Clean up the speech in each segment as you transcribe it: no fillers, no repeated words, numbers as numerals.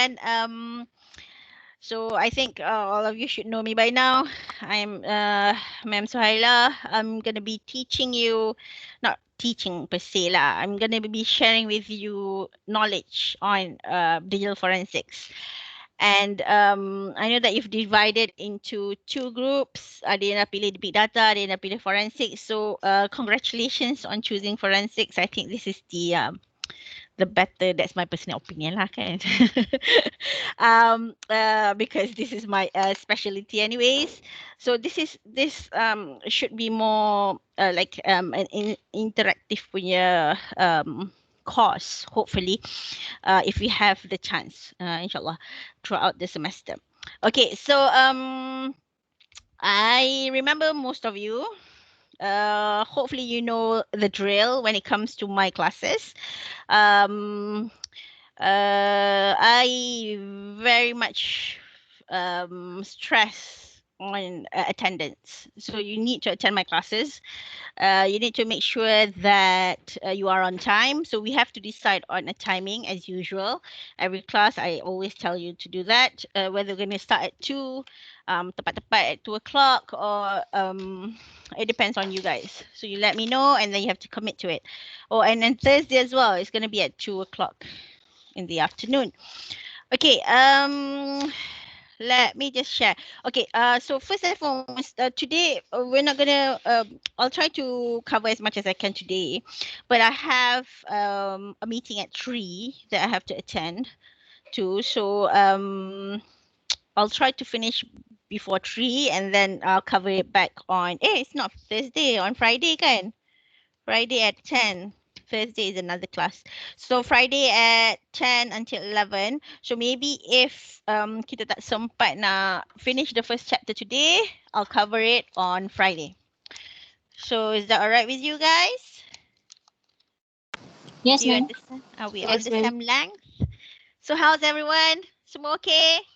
everyone. So I think all of you should know me by now. I'm Ma'am Suhaila. I'm gonna be teaching you, not teaching per se lah. I'm gonna be sharing with you knowledge on digital forensics. And I know that you've divided into two groups. Ada yang dah pilih big data, ada yang dah pilih forensics. So congratulations on choosing forensics. I think this is the better. That's my personal opinion lah kan. Because this is my specialty anyways. So this should be more like an interactive punya course, hopefully, if we have the chance, inshallah, throughout the semester. Okay, so I remember most of you. Hopefully you know the drill when it comes to my classes. I very much stress on attendance. So you need to attend my classes. You need to make sure that you are on time. So we have to decide on a timing as usual. Every class, I always tell you to do that. Whether we're going to start at 2, tepat-tepat at 2 o'clock, or it depends on you guys. So you let me know and then you have to commit to it. Oh, and then Thursday as well, it's going to be at 2 o'clock in the afternoon. Okay, let me just share. Okay, so first and foremost, today we're not gonna, I'll try to cover as much as I can today, but I have a meeting at 3 that I have to attend to. So I'll try to finish before 3 and then I'll cover it back on, it's not Thursday, on Friday kan? Friday at 10. Thursday is another class. So Friday at 10 until 11. So maybe if kita tak sempat nak finish the first chapter today, I'll cover it on Friday. So is that alright with you guys? Yes, Do you ma'am. understand? Are we Yes, on the same length? So how's everyone? Semua okay?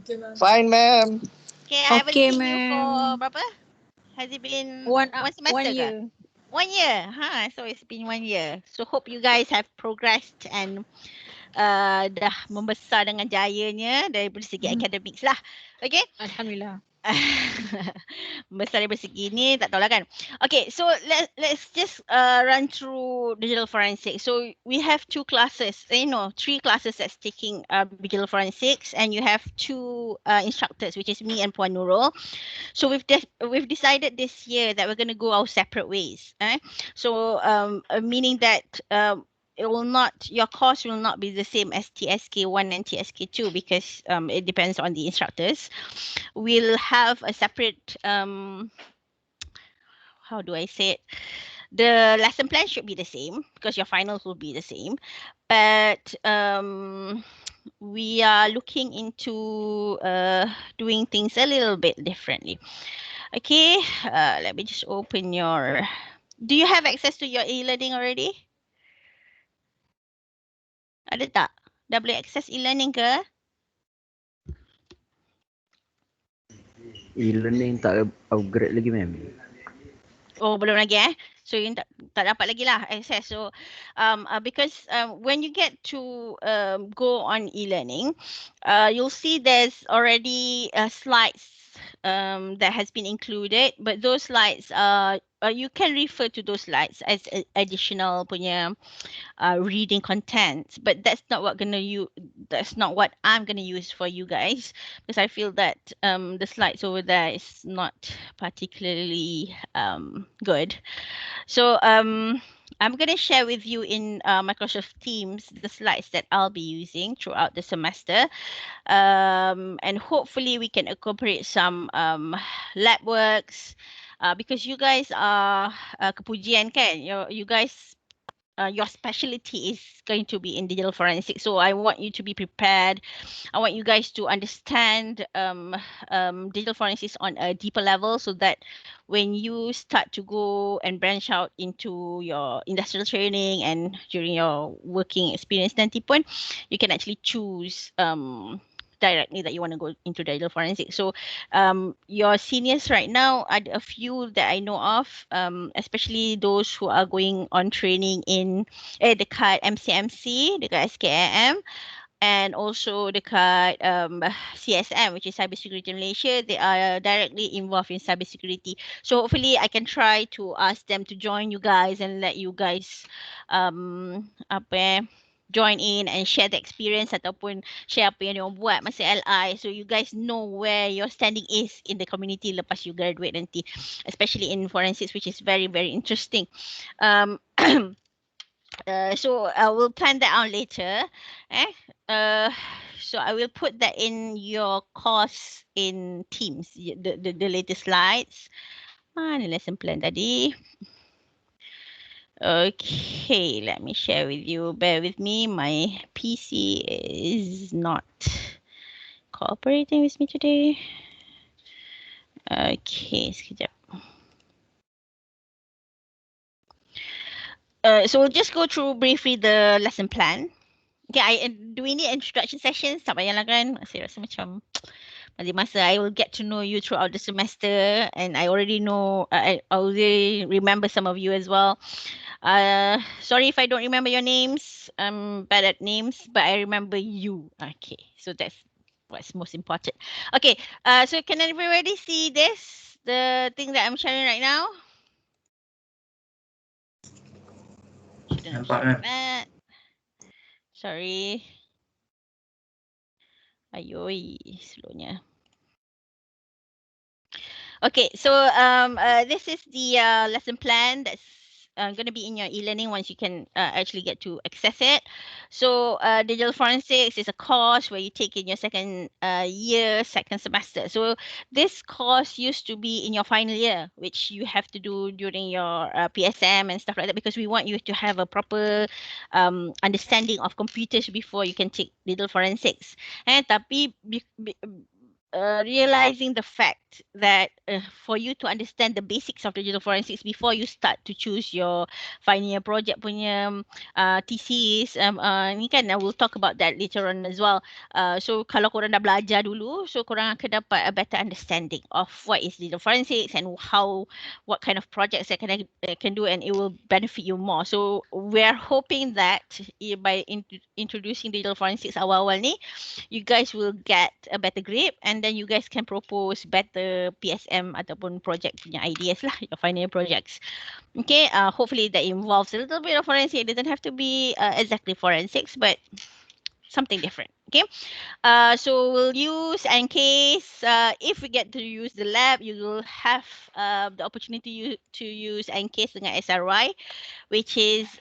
Okay, ma'am. Fine, ma'am. Okay, I haven't Okay, seen you for ma'am. berapa? Has it been One semester ke? year. 1 year, so it's been 1 year. So hope you guys have progressed and dah membesar dengan jayanya dari segi academics lah. Okay. Alhamdulillah. Membesar dari segi ni tak tahulah kan. Okay, so let's just run through digital forensics. So we have 2 classes, 3 classes that's taking digital forensics, and you have 2 instructors, which is me and Puan Nurul. So we've decided this year that we're going to go our separate ways. So meaning that your course will not be the same as TSK1 and TSK2 because it depends on the instructors. We'll have a separate, how do I say it? The lesson plan should be the same because your finals will be the same. But we are looking into doing things a little bit differently. Okay, let me just open your... Do you have access to your e-learning already? Ada tak? Dah boleh access e-learning ke? E-learning tak upgrade lagi, ma'am. Oh, belum lagi So you tak dapat lagi lah access. So because when you get to go on e-learning, you'll see there's already slides that has been included, but those slides you can refer to those slides as additional punya reading content, but that's not what that's not what I'm gonna use for you guys, because I feel that the slides over there is not particularly good. So I'm going to share with you in Microsoft Teams the slides that I'll be using throughout the semester. And hopefully we can incorporate some lab works because you guys are kepujian kan? You guys, your specialty is going to be in digital forensics. So I want you to be prepared. I want you guys to understand digital forensics on a deeper level so that when you start to go and branch out into your industrial training and during your working experience nanti pun, you can actually choose directly that you want to go into digital forensics. So your seniors right now, a few that I know of, especially those who are going on training in dekat MCMC, dekat SKM, and also dekat CSM, which is Cybersecurity Malaysia. They are directly involved in cybersecurity. So hopefully I can try to ask them to join you guys and let you guys join in and share the experience ataupun share apa yang diorang buat masa LI, so you guys know where your standing is in the community lepas you graduate nanti, especially in forensics, which is very very interesting. um so I will plan that out later. Eh? Uh, so I will put that in your course in Teams, the latest slides. Mana lesson plan tadi? Okay, let me share with you. Bear with me. My PC is not cooperating with me today. Okay, sekejap. So we'll just go through briefly the lesson plan. Okay, do we need introduction sessions? Tak payahlah kan? Saya rasa macam masa I will get to know you throughout the semester, and I already know, I already remember some of you as well. Sorry if I don't remember your names. I'm bad at names, but I remember you. Okay, so that's what's most important. Okay, so can everybody see this? The thing that I'm sharing right now? Shouldn't have shared that. Sorry. Ayoi, slownya. Okay, so this is the lesson plan that's going to be in your e-learning once you can actually get to access it. So digital forensics is a course where you take in your second year, second semester. So this course used to be in your final year, which you have to do during your PSM and stuff like that, because we want you to have a proper understanding of computers before you can take digital forensics. Tapi realizing the fact that for you to understand the basics of digital forensics before you start to choose your final year project punya thesis, ni kan, we'll talk about that later on as well. So kalau korang dah belajar dulu, so korang akan dapat a better understanding of what is digital forensics and what kind of projects that can do, and it will benefit you more. So we're hoping that by introducing digital forensics awal-awal ni, you guys will get a better grip, and then you guys can propose better PSM ataupun project punya ideas lah, your final year projects. Okay, hopefully that involves a little bit of forensics. It doesn't have to be exactly forensics, but something different. Okay, so we'll use NCase. If we get to use the lab, you will have the opportunity to use NCase dengan SRY, which is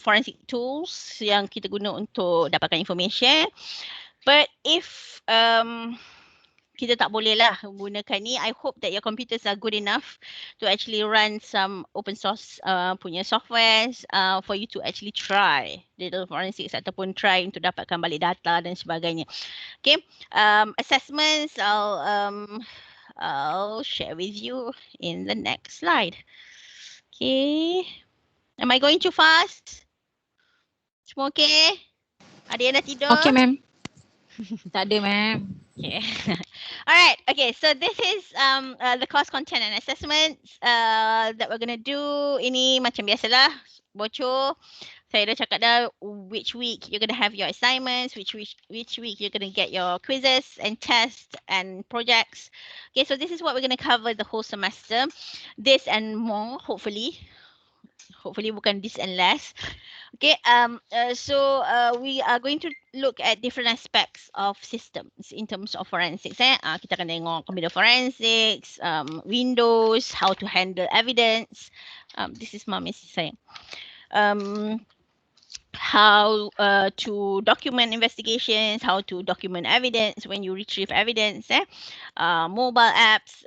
forensic tools yang kita guna untuk dapatkan information. But if kita tak boleh lah gunakan ni, I hope that your computers are good enough to actually run some open source punya softwares for you to actually try digital forensics ataupun try untuk dapatkan balik data dan sebagainya. Okay, assessments I'll share with you in the next slide. Okay, am I going too fast? Semua okay? Ada yang dah tidur? Okay, ma'am. Tak ada, ma'am. Okay. All right. Okay. So this is the course content and assessments that we're gonna do. Ini macam biasalah, bocor. Saya dah cakap dah which week you're gonna have your assignments, which week you're gonna get your quizzes and tests and projects. Okay. So this is what we're gonna cover the whole semester. This and more, hopefully. Hopefully bukan this and less. Okay, so we are going to look at different aspects of systems in terms of forensics. Kita akan tengok computer forensics, Windows, how to handle evidence. This is Mami saying. How to document investigations, how to document evidence when you retrieve evidence, mobile apps,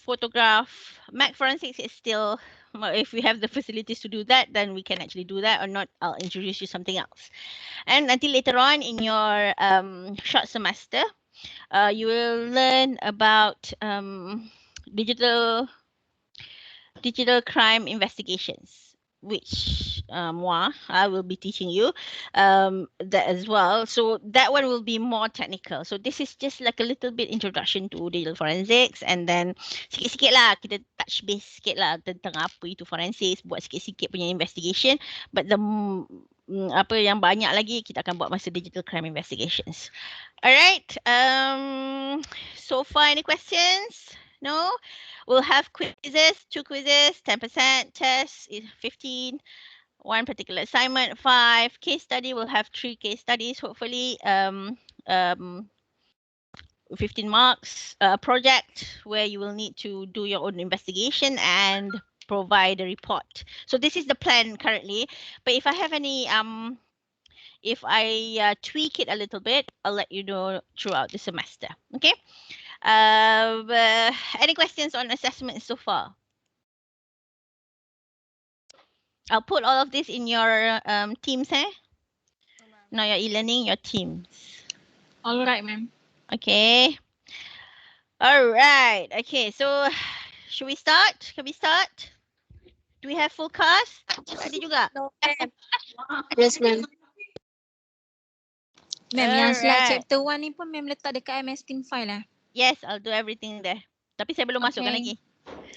photograph. Mac forensics is still, if we have the facilities to do that, then we can actually do that, or not, I'll introduce you something else. And until later on in your short semester, you will learn about digital crime investigations, which I will be teaching you that as well. So that one will be more technical. So this is just like a little bit introduction to digital forensics, and then sikit-sikit lah kita touch base sikit lah tentang apa itu forensics, buat sikit-sikit punya investigation. But the apa yang banyak lagi kita akan buat masa digital crime investigations. Alright. So far any questions? No? We'll have quizzes, 2 quizzes, 10% test is 15, one particular assignment, 5 case study. We'll have 3 case studies hopefully. 15 marks, project where you will need to do your own investigation and provide a report. So this is the plan currently. But if I have any if I tweak it a little bit, I'll let you know throughout the semester. Okay. Any questions on assessment so far? I'll put all of this in your teams, Not your e-learning, your teams. Alright, ma'am. Okay. All right. Okay. So, should we start? Can we start? Do we have full cast? Ada juga. No, ma'am. Yes, ma'am. Ma'am, yang slide Alright. chapter 1 ni pun ma'am letak dekat MS Team file lah. Yes, I'll do everything there. Tapi saya belum masukkan Okay. lagi.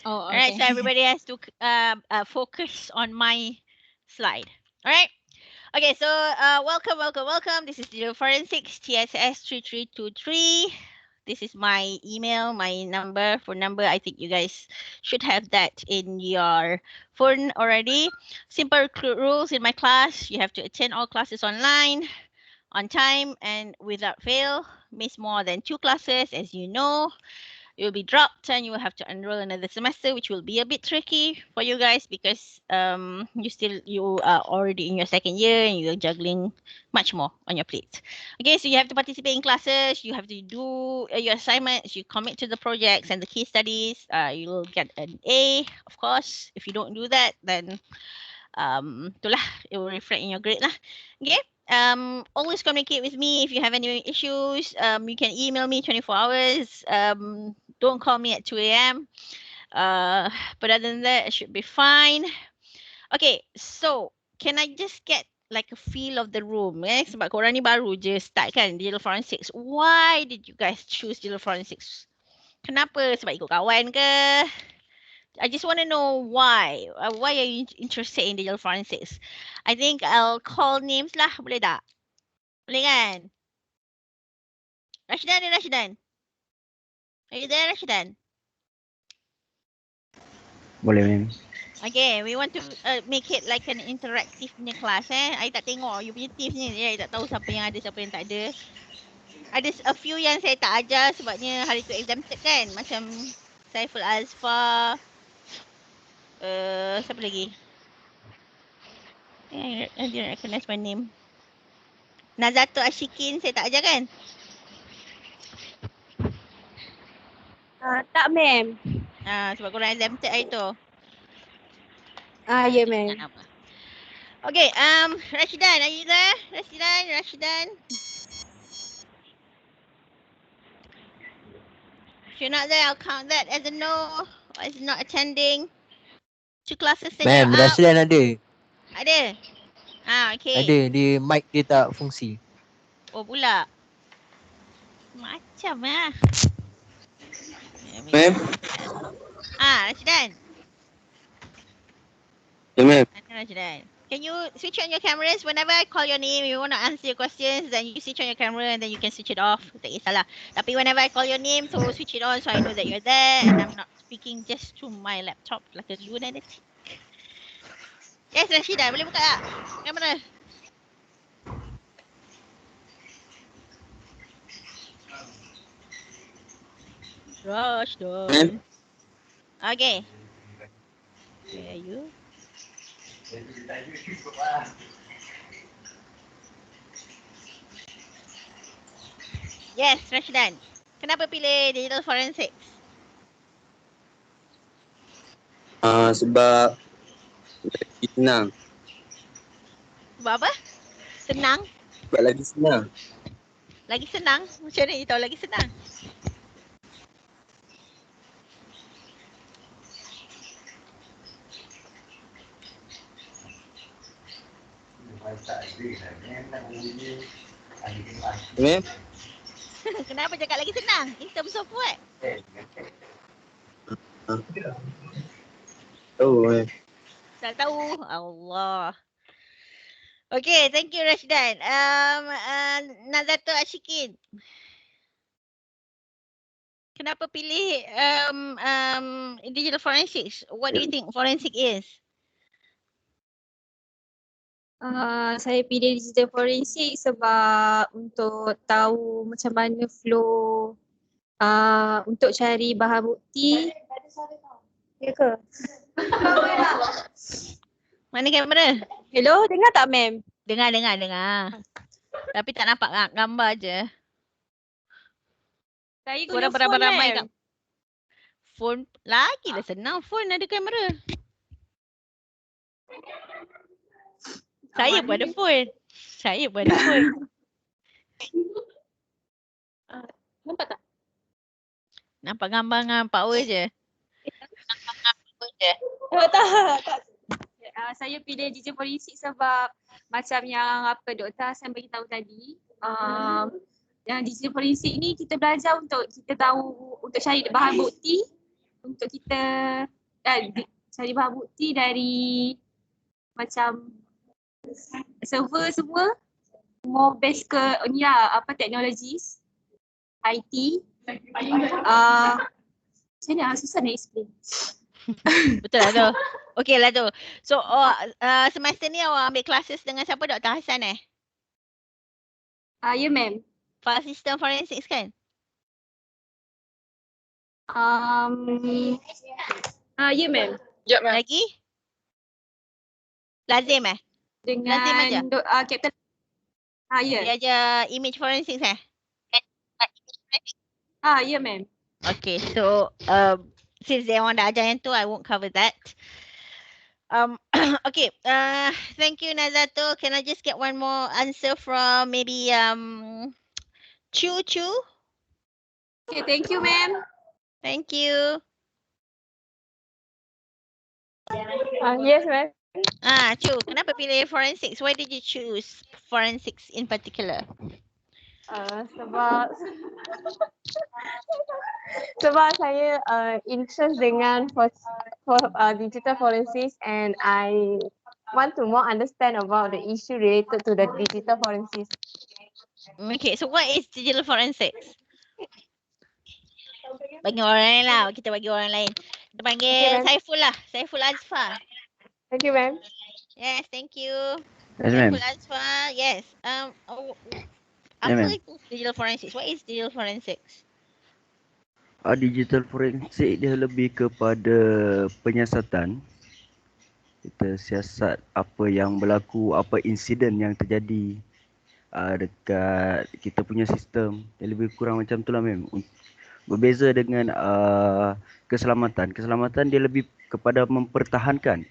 Oh, Alright, okay. so everybody has to focus on my slide. Alright. Okay, so welcome. This is Digital Forensics TSS 3323. This is my email, my phone number. I think you guys should have that in your phone already. Simple rules in my class. You have to attend all classes online, on time, and without fail. Miss more than 2 classes, as you know. You'll be dropped and you will have to enroll another semester, which will be a bit tricky for you guys because you are already in your second year and you're juggling much more on your plate. Okay, so you have to participate in classes, you have to do your assignments, you commit to the projects and the case studies. You will get an A, of course. If you don't do that, then itulah, it will reflect in your grade lah. Okay. Always communicate with me if you have any issues. You can email me 24 hours. Don't call me at 2 a.m. But other than that, it should be fine. Okay, so can I just get like a feel of the room? Sebab korang ni baru je start kan digital forensics. Why did you guys choose digital forensics? Kenapa? Sebab ikut kawan ke? I just want to know why. Why are you interested in digital forensics? I think I'll call names lah. Boleh tak? Boleh kan? Rashidan. Are you there, Rashidan? Boleh, ma'am. Okay, we want to make it like an interactive punya class I tak tengok you punya tips ni. I tak tahu siapa yang ada, siapa yang tak ada. Ada a few yang saya tak ajar sebabnya hari tu exempted kan. Macam Saiful Azfar. Siapa lagi? I didn't recognize my name. Nazatul Ashikin saya tak ajar kan? Tak, ma'am. Sebab korang exempted hari tu. Ya, ma'am. Okay, Rashidan, are you there? Rashidan. If you're not there, I'll count that as a no, as not attending. 2 classes then Ma'am, you're out. Rashidan ada. Ada? Okay. Ada, dia mic dia tak fungsi. Oh pula. Macam Ma'am? Rashidan. Ya, ma'am. Rashidan. Can you switch on your cameras whenever I call your name, you want to answer your questions, then you switch on your camera and then you can switch it off. Tak kisahlah. Tapi whenever I call your name, so switch it on so I know that you're there and I'm not speaking just to my laptop like a lunatic. Yes, Rashidan, boleh buka tak? Kamera. Rashidan. Okay. Where are you? Yes, Rashidan. Kenapa pilih digital forensics? Sebab lagi senang. Sebab apa? Senang? Sebab lagi senang. Lagi senang? Macam mana you tahu lagi senang? Ma'am? Kenapa cakap lagi senang? In terms of what? Tahu, ma'am. Tak tahu. Allah. Okay, thank you Rashdan. Nazato Ashikin. Kenapa pilih digital forensics? What do you think forensic is? Saya pilih digital forensik sebab untuk tahu macam mana flow untuk cari bahan bukti. Ya ke? Mana kamera? Hello, dengar tak ma'am? Dengar. Tapi tak nampak gambar je. Saya Korang guna phone beramai-ramai ma'am. kat phone. Lagilah senang phone ada kamera. Saya pun ada phone. Nampak tak? Nampak gambar dengan power je. Tak. Saya pilih digital forensik sebab macam yang apa Dr. Hassan bagi tahu tadi, yang digital forensik ni kita belajar untuk kita tahu untuk cari bahan bukti untuk kita cari bahan bukti dari macam server semua more based ke ni lah apa technologies IT. Macam mana susah nak explain. Betul lah tu. Okey lah tu. So semester ni awak ambil classes dengan siapa Dr. Hassan Ya ma'am. File system forensics kan? Ya ma'am. Lagi? Lazim Lazim aja? Dengan Captain. Ya. Dia aja image forensics Ya ma'am. Okay, so since they want dah ajar yang tu, I won't cover that. Okay, thank you Nazato. Can I just get one more answer from maybe Chu? Okay, thank you ma'am. Thank you. Yes ma'am. Chu, kenapa pilih forensics? Why did you choose forensics in particular? Sebab saya interest dengan digital forensics and I want to more understand about the issue related to the digital forensics. Okay, so what is digital forensics? Bagi orang lain lah, kita bagi orang lain. Kita panggil Okay, Saiful Azfar. Thank you ma'am. Yes, thank you. Yes, ma'am. Saiful Azfar, yes. Yeah, Apa ma'am. itu digital forensics? What is digital forensics? Digital forensik dia lebih kepada penyiasatan. Kita siasat apa yang berlaku, apa insiden yang terjadi dekat kita punya sistem. Dia lebih kurang macam tu lah ma'am. Berbeza dengan keselamatan. Keselamatan dia lebih kepada mempertahankan.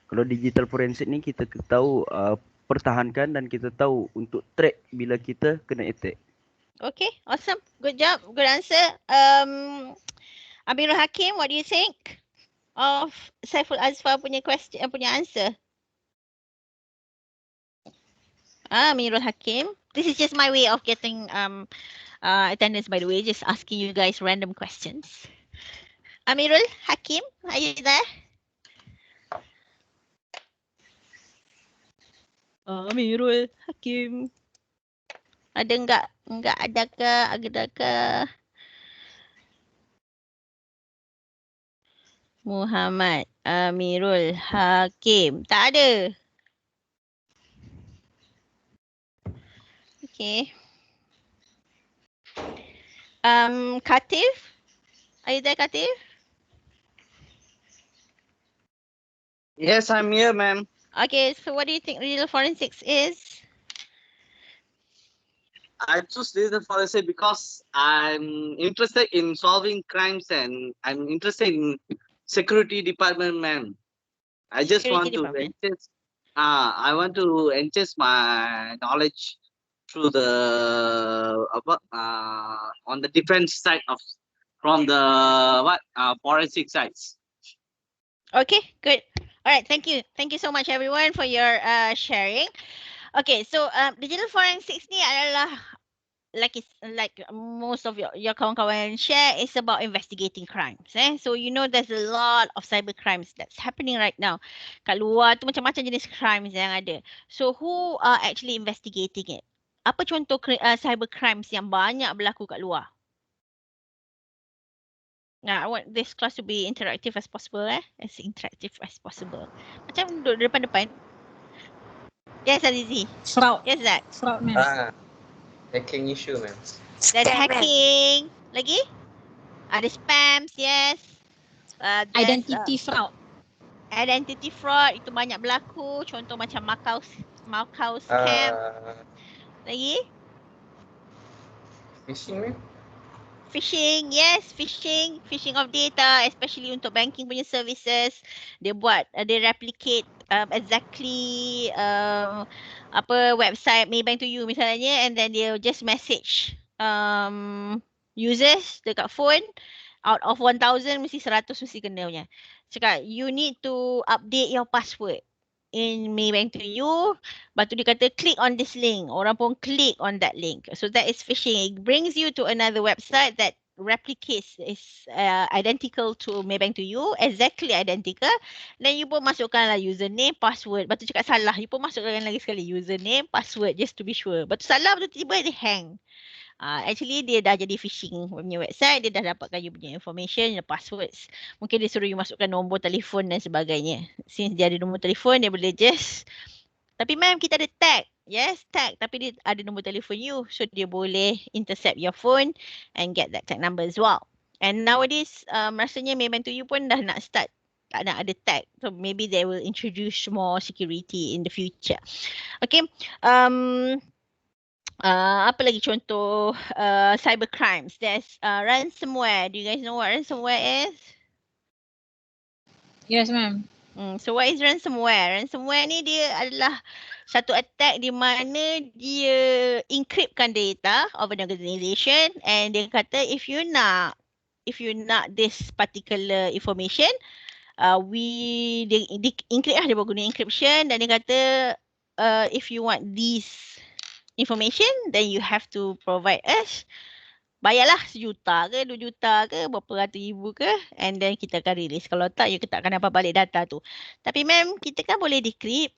Kalau digital forensik ni kita tahu pertahankan dan kita tahu untuk track bila kita kena attack. Okay, awesome. Good job. Good answer. Amirul Hakim, what do you think of Saiful Azfar punya question, punya answer? Amirul Hakim. This is just my way of getting attendance, by the way, just asking you guys random questions. Amirul Hakim, are you there? Amirul Hakim. Ada enggak ada ke? Muhammad Amirul Hakim. Tak ada. Okay. Katif? Are you there, Katif? Yes, I'm here, ma'am. Okay, so what do you think digital forensics is? I choose digital forensic because I'm interested in solving crimes and I'm interested in security department, ma'am. I just want to enhance. I want to enhance my knowledge through the on the different side of from the forensic sides. Okay, good. All right, thank you. Thank you so much everyone for your sharing. Okay, so digital forensics ni adalah like most of your kawan-kawan share is about investigating crimes. So you know there's a lot of cyber crimes that's happening right now. Kat luar tu macam-macam jenis crimes yang ada. So who are actually investigating it? Apa contoh cyber crimes yang banyak berlaku kat luar? Nah, I want this class to be interactive as possible, as interactive as possible. Macam duduk depan-depan. Yes, Azizi. Fraud. Yes, that. Fraud, ma'am. Hacking issue, ma'am. There's hacking. Lagi? Ada spams, yes. There's, Identity fraud. identity fraud, itu banyak berlaku. Contoh macam Macau scam. Lagi? Phishing, ma'am. Phishing, yes, phishing of data, especially untuk banking punya services. Dia replicate exactly apa website Maybank to you misalnya, and then they'll just message users dekat phone. Out of 1,000 mesti 100 mesti kena punya. Cakap you need to update your password in Maybank to you. Lepas tu dia kata click on this link. Orang pun click on that link. So that is phishing. It brings you to another website that replicates is identical to Maybank to you, exactly identical. Then you pun masukkanlah username, password. Lepas tu cakap salah, you pun masukkan lagi sekali username, password just to be sure. Lepas tu salah, lepas tu tiba-tiba dia hang. Actually dia dah jadi phishing punya website, dia dah dapatkan you punya information, your passwords. Mungkin dia suruh you masukkan nombor telefon dan sebagainya. Since dia ada nombor telefon, dia boleh just, tapi ma'am kita ada tag. Yes, tag. Tapi dia ada nombor telefon you. So dia boleh intercept your phone and get that tag number as well. And nowadays, rasanya Maybank to you pun dah nak start tak nak ada tag. So maybe they will introduce more security in the future. Okay. Apa lagi contoh cyber crimes? There's ransomware. Do you guys know what ransomware is? Yes, ma'am. So what is ransomware? Ransomware ni dia adalah satu attack di mana dia encryptkan data of an organization, and dia kata if you nak this particular information, dia encrypt lah, dia guna encryption, dan dia kata if you want this information, then you have to provide us, bayarlah 1 juta ke 2 juta ke berapa ratus ribu ke, and then kita akan release. Kalau tak, you tak akan dapat balik data tu. Tapi ma'am, kita kan boleh decrypt.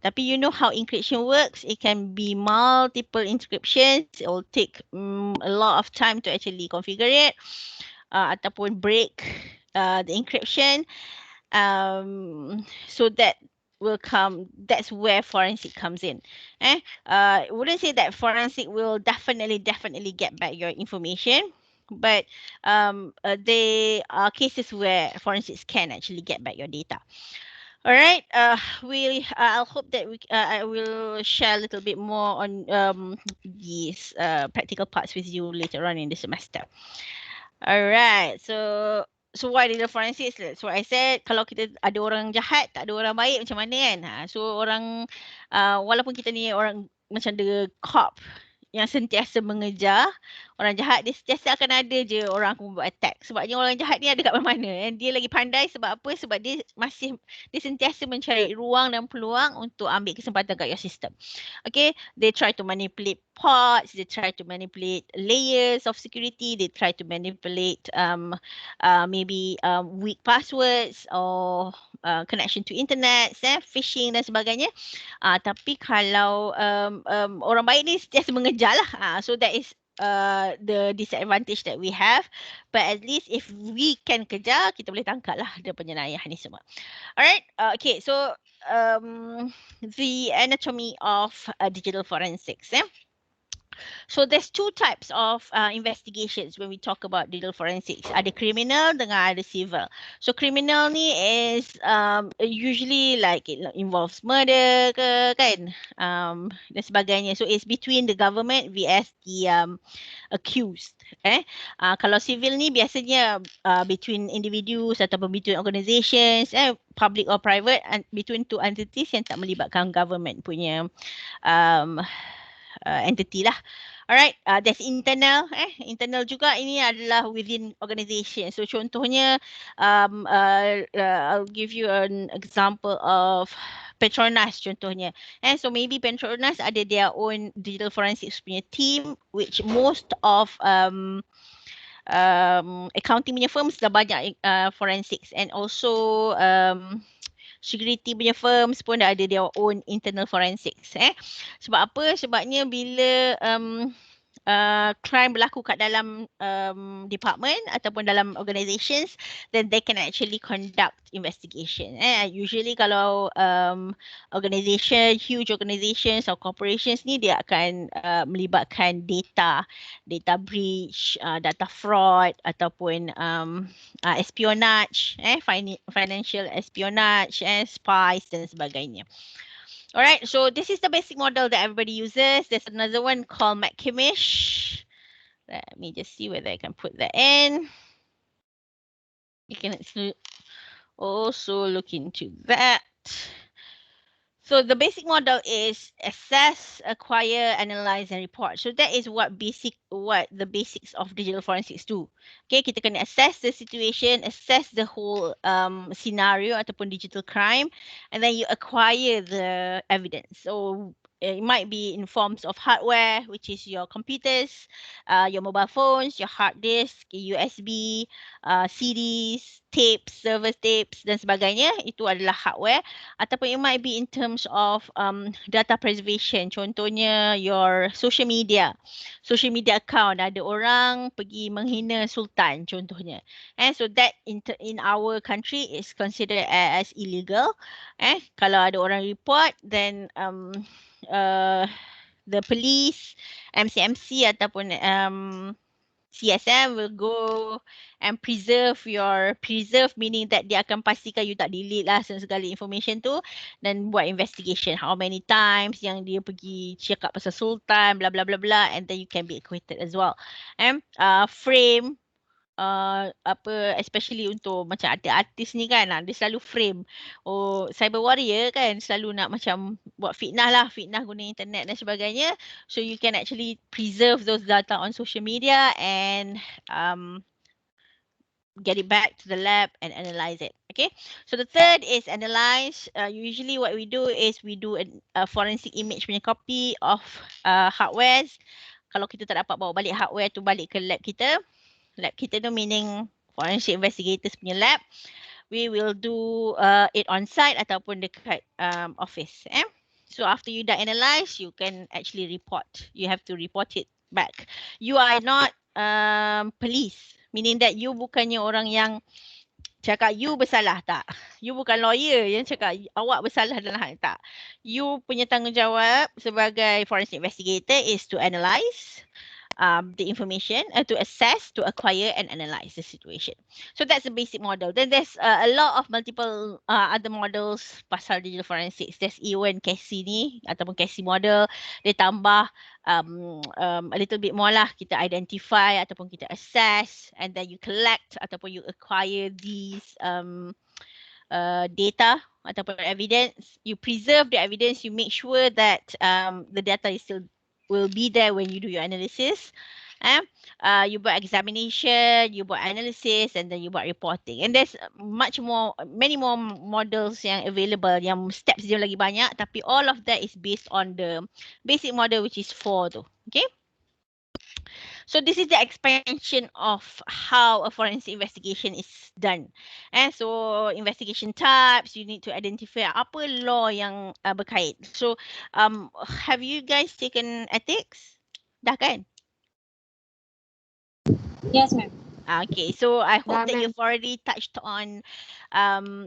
Tapi you know how encryption works. It can be multiple encryptions. It will take a lot of time to actually configure it ataupun break the encryption. So that will come, that's where forensic comes in. I wouldn't say that forensic will definitely get back your information, but there are cases where forensics can actually get back your data. All right, I'll hope that I will share a little bit more on these practical parts with you later on in the semester. All right, so what is the forensics? So I said kalau kita ada orang jahat, tak ada orang baik, macam mana kan? So orang walaupun kita ni orang macam the cop yang sentiasa mengejar orang jahat, dia sentiasa akan ada je orang akan buat attack. Sebabnya orang jahat ni ada kat mana-mana. And dia lagi pandai sebab apa? Sebab dia sentiasa mencari ruang dan peluang untuk ambil kesempatan kat your system. Okay, they try to manipulate ports, they try to manipulate layers of security, they try to manipulate maybe weak passwords or connection to internet, phishing dan sebagainya. Tapi kalau orang baik ni sentiasa mengejar lah. So that is the disadvantage that we have. But at least if we can kejar, kita boleh tangkap lah dia penyelaian ni semua. Alright, okay, so the anatomy of digital forensics. So there's 2 types of investigations when we talk about digital forensics. Ada criminal dengan ada civil. So criminal ni is usually like it involves murder ke kan, dan sebagainya. So it's between the government vs the accused. Kalau civil ni biasanya between individuals ataupun between organizations, public or private, between 2 entities yang tak melibatkan government punya entity lah. Alright, there's internal. Internal juga ini adalah within organization. So contohnya, I'll give you an example of Petronas contohnya. So maybe Petronas ada their own digital forensics punya team, which most of accounting punya firms dah banyak forensics, and also security punya firms pun dah ada their own internal forensics. Sebab apa? Sebabnya bila crime berlaku kat dalam department ataupun dalam organizations, then they can actually conduct investigation. Usually kalau organization, huge organizations or corporations ni, dia akan melibatkan data breach, data fraud ataupun espionage, financial espionage, spies dan sebagainya. Alright, so this is the basic model that everybody uses. There's another one called McKimish. Let me just see whether I can put that in. You can also look into that. So the basic model is assess, acquire, analyze, and report. So that is what the basics of digital forensics do. Okay, kita kena assess the situation, assess the whole scenario ataupun digital crime, and then you acquire the evidence. So it might be in forms of hardware, which is your computers, your mobile phones, your hard disk, USB, CDs, tapes, server tapes dan sebagainya. Itu adalah hardware. Ataupun it might be in terms of data preservation. Contohnya your social media account. Ada orang pergi menghina sultan contohnya. So that in our country is considered as illegal. Kalau ada orang report, then the police, MCMC ataupun CSM will go and preserve meaning that dia akan pastikan you tak delete lah segala information tu, dan buat investigation how many times yang dia pergi cakap pasal sultan bla bla bla bla, and then you can be acquitted as well. Frame especially untuk macam artis ni kan, dia selalu frame. Cyber warrior kan selalu nak macam buat fitnah guna internet dan sebagainya. So you can actually preserve those data on social media and get it back to the lab and analyze it. Okay, so the third is analyze. Usually what we do is we do a forensic image punya copy of hardwares. Kalau kita tak dapat bawa balik hardware tu balik ke lab kita tu meaning forensic investigators punya lab, we will do it on site ataupun dekat office. So after you dah analyze, you can actually report. You have to report it back. You are not police, meaning that you bukannya orang yang cakap you bersalah, tak. You bukan lawyer yang cakap awak bersalah dalam hal tak. You punya tanggungjawab sebagai forensic investigator is to analyze the information, to assess, to acquire and analyze the situation. So that's the basic model. Then there's a lot of multiple other models pasal digital forensics. There's even Casey ni ataupun Casey model. Dia tambah a little bit more lah. Kita identify ataupun kita assess, and then you collect ataupun you acquire these data ataupun evidence. You preserve the evidence. You make sure that the data is still will be there when you do your analysis. You buat examination, you buat analysis, and then you buat reporting. And there's many more models yang available, yang steps dia lagi banyak, tapi all of that is based on the basic model, which is 4 tu. Okay. So this is the expansion of how a forensic investigation is done. So investigation types, you need to identify apa law yang berkait. So have you guys taken ethics? Dah kan? Yes, ma'am. Okay, so I hope that ma'am. you've already touched on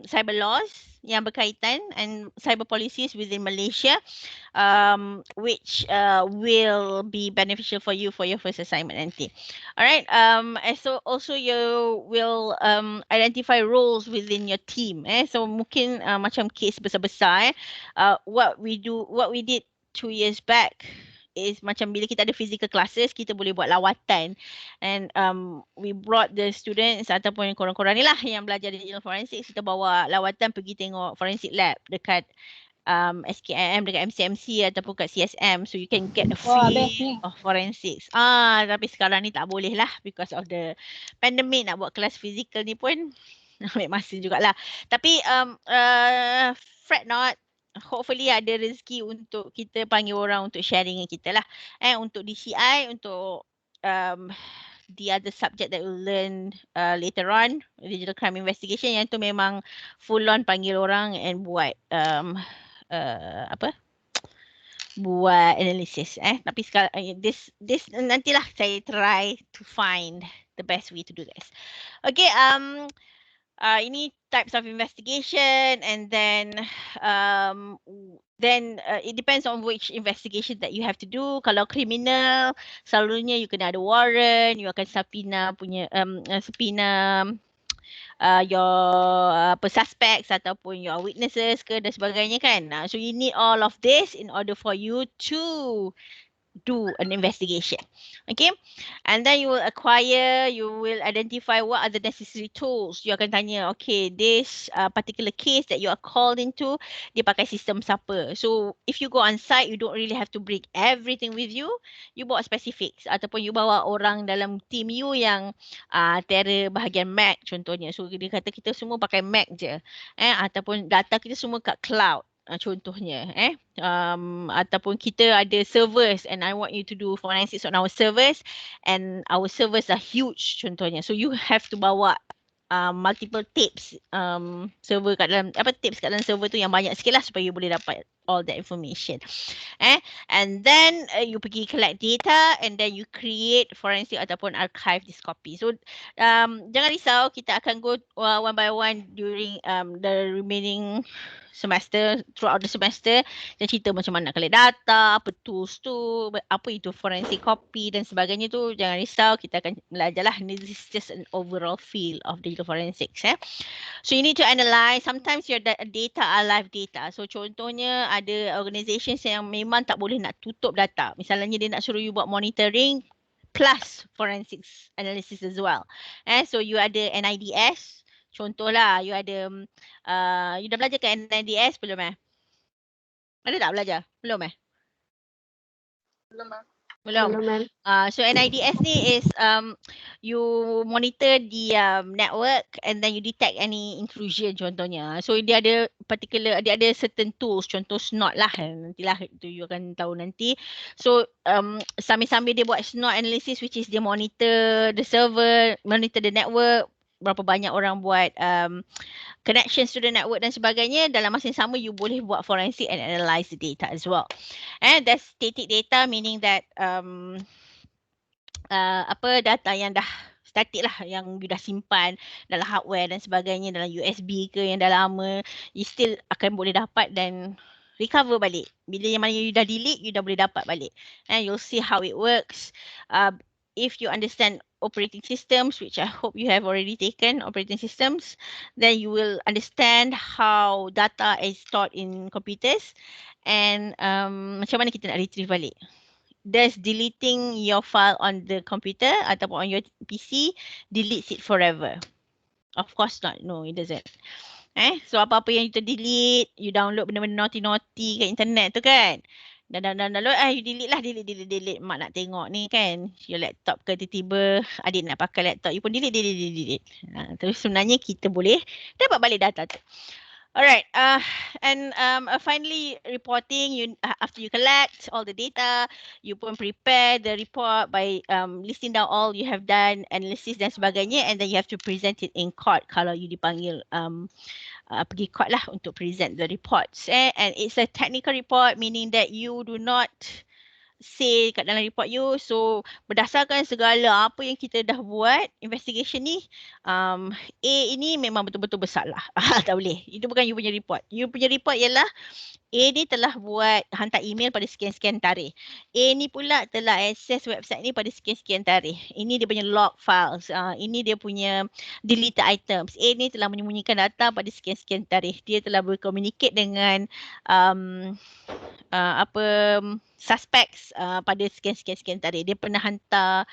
cyber laws yang berkaitan and cyber policies within Malaysia, which will be beneficial for you for your first assignment nanti. Alright, so also you will identify roles within your team. So mungkin macam case besar-besar. What we did 2 years back is macam bila kita ada physical classes, kita boleh buat lawatan, and we brought the students ataupun korang-korang ni lah yang belajar digital forensics, kita bawa lawatan pergi tengok forensic lab dekat SKIM, dekat MCMC ataupun kat CSM, so you can get a feel of forensics. Tapi sekarang ni tak boleh lah because of the pandemic. Nak buat kelas physical ni pun ambil masa jugalah. Tapi fret not, hopefully ada rezeki untuk kita panggil orang untuk sharing dengan kita lah. Untuk DCI, untuk the other subject that we'll learn later on, digital crime investigation, yang tu memang full on panggil orang and buat buat analysis. Tapi sekarang this nantilah saya try to find the best way to do this. Okay, ini types of investigation, and then it depends on which investigation that you have to do. Kalau criminal, selalunya you kena ada warrant, you akan subpoena your suspects ataupun your witnesses ke dan sebagainya kan. So you need all of this in order for you to do an investigation. Okay, and then you will identify what are the necessary tools. You akan tanya, okay, this particular case that you are called into, dia pakai sistem siapa. So if you go on site, you don't really have to bring everything with you. You bawa specifics ataupun you bawa orang dalam team you yang terror bahagian Mac contohnya. So dia kata kita semua pakai Mac je. Ataupun data kita semua kat cloud. Contohnya ataupun kita ada servers and I want you to do forensics on our servers and our servers are huge contohnya, so you have to bawa multiple tapes server kat dalam tapes kat dalam server tu yang banyak sikit lah supaya you boleh dapat all that information. And then you pergi collect data and then you create forensic ataupun archive this copy. So jangan risau, kita akan go one by one during the remaining semester, throughout the semester, dan cerita macam mana nak collect data, apa tools tu, apa itu forensic copy dan sebagainya tu. Jangan risau, kita akan belajar lah. This is just an overall feel of digital forensics. So you need to analyze. Sometimes your data are live data. So contohnya ada organizations yang memang tak boleh nak tutup data. Misalnya dia nak suruh you buat monitoring plus forensics analysis as well. So you ada NIDS. Contohlah, you ada, you dah belajar ke NIDS belum Ada tak belajar? Belum Belum. So NIDS ni is you monitor the network and then you detect any intrusion contohnya. So dia ada certain tools, contoh SNOT lah. Nantilah itu you akan tahu nanti. So sambil-sambil dia buat SNOT analysis, which is dia monitor the server, monitor the network, berapa banyak orang buat connections to the network dan sebagainya. Dalam masa yang sama, you boleh buat forensic and analyze the data as well. And that's static data, meaning that data yang dah static lah, yang you dah simpan dalam hardware dan sebagainya, dalam USB ke yang dah lama, you still akan boleh dapat dan recover balik. Bila yang mana you dah delete, you dah boleh dapat balik. And you'll see how it works. If you understand operating systems, which I hope you have already taken operating systems, then you will understand how data is stored in computers and macam mana kita nak retrieve balik. Does deleting your file on the computer ataupun on your PC deletes it forever? Of course not. No, it doesn't. So apa-apa yang you delete, you download benda-benda naughty kat internet tu kan. Dan download, you delete. Mak nak tengok ni kan, your laptop ke tiba-tiba adik nak pakai laptop, you pun delete. Terus sebenarnya kita boleh dapat balik data tu. Alright, and finally reporting, after you collect all the data, you pun prepare the report by listing down all you have done, analysis dan sebagainya, and then you have to present it in court kalau you dipanggil pergi court lah untuk present the reports. And it's a technical report, meaning that you do not say kat dalam report you, so berdasarkan segala apa yang kita dah buat investigation ni, A ini memang betul-betul bersalah. Tak boleh, itu bukan you punya report. You punya report ialah A ni telah hantar email pada sekian-sekian tarikh. A ni pula telah access website ni pada sekian-sekian tarikh. Ini dia punya log files. Ini dia punya deleted items. A ni telah menyembunyikan data pada sekian-sekian tarikh. Dia telah berkomunikasi dengan suspects pada sekian-sekian tarikh. Dia pernah hantar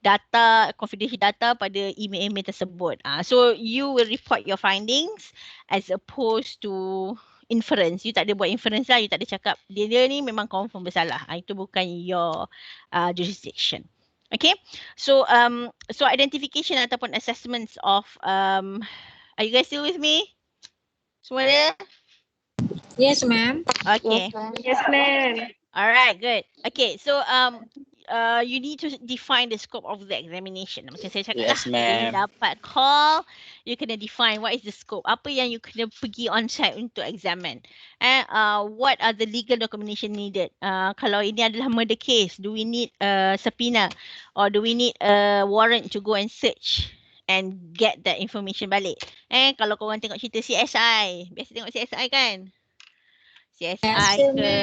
data, confidential data pada email-email tersebut. So you will report your findings as opposed to inference. You tak ada buat inference lah, you tak ada cakap dia ni memang confirm bersalah. Itu bukan your jurisdiction. Okay, so identification ataupun assessments of are you guys still with me? Semua ada? Yes, ma'am. Okay. Yes, ma'am. Yes, ma'am. Alright, good. Okay, so you need to define the scope of the examination. Macam saya cakap lah, Yes, bila ma'am. dapat call, you kena define what is the scope. Apa yang you kena pergi on site untuk examine. And what are the legal documentation needed? Kalau ini adalah murder case, do we need a subpoena or do we need a warrant to go and search and get that information balik? Kalau korang tengok cerita CSI, biasa tengok CSI kan? CSI Biasa, ke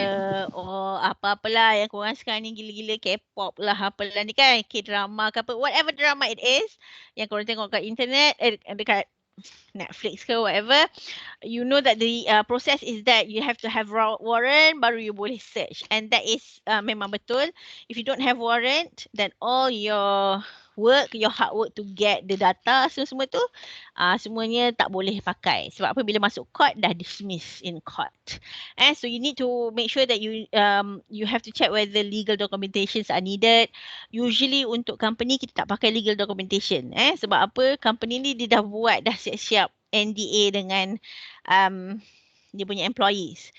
ma'am. apa-apalah yang korang sekarang ni gila-gila K-pop lah apalah ni kan, K-drama ke apa, whatever drama it is yang korang tengok kat internet, dekat Netflix ke whatever, you know that the process is that you have to have warrant baru you boleh search, and that is memang betul. If you don't have warrant, then all your work, your hard work to get the data semua tu semuanya tak boleh pakai. Sebab apa, bila masuk court dah dismiss in court. And so you need to make sure that you have to check whether legal documentations are needed. Usually untuk company kita tak pakai legal documentation. Sebab apa, company ni dia dah buat dah siap-siap NDA dengan dia punya employees.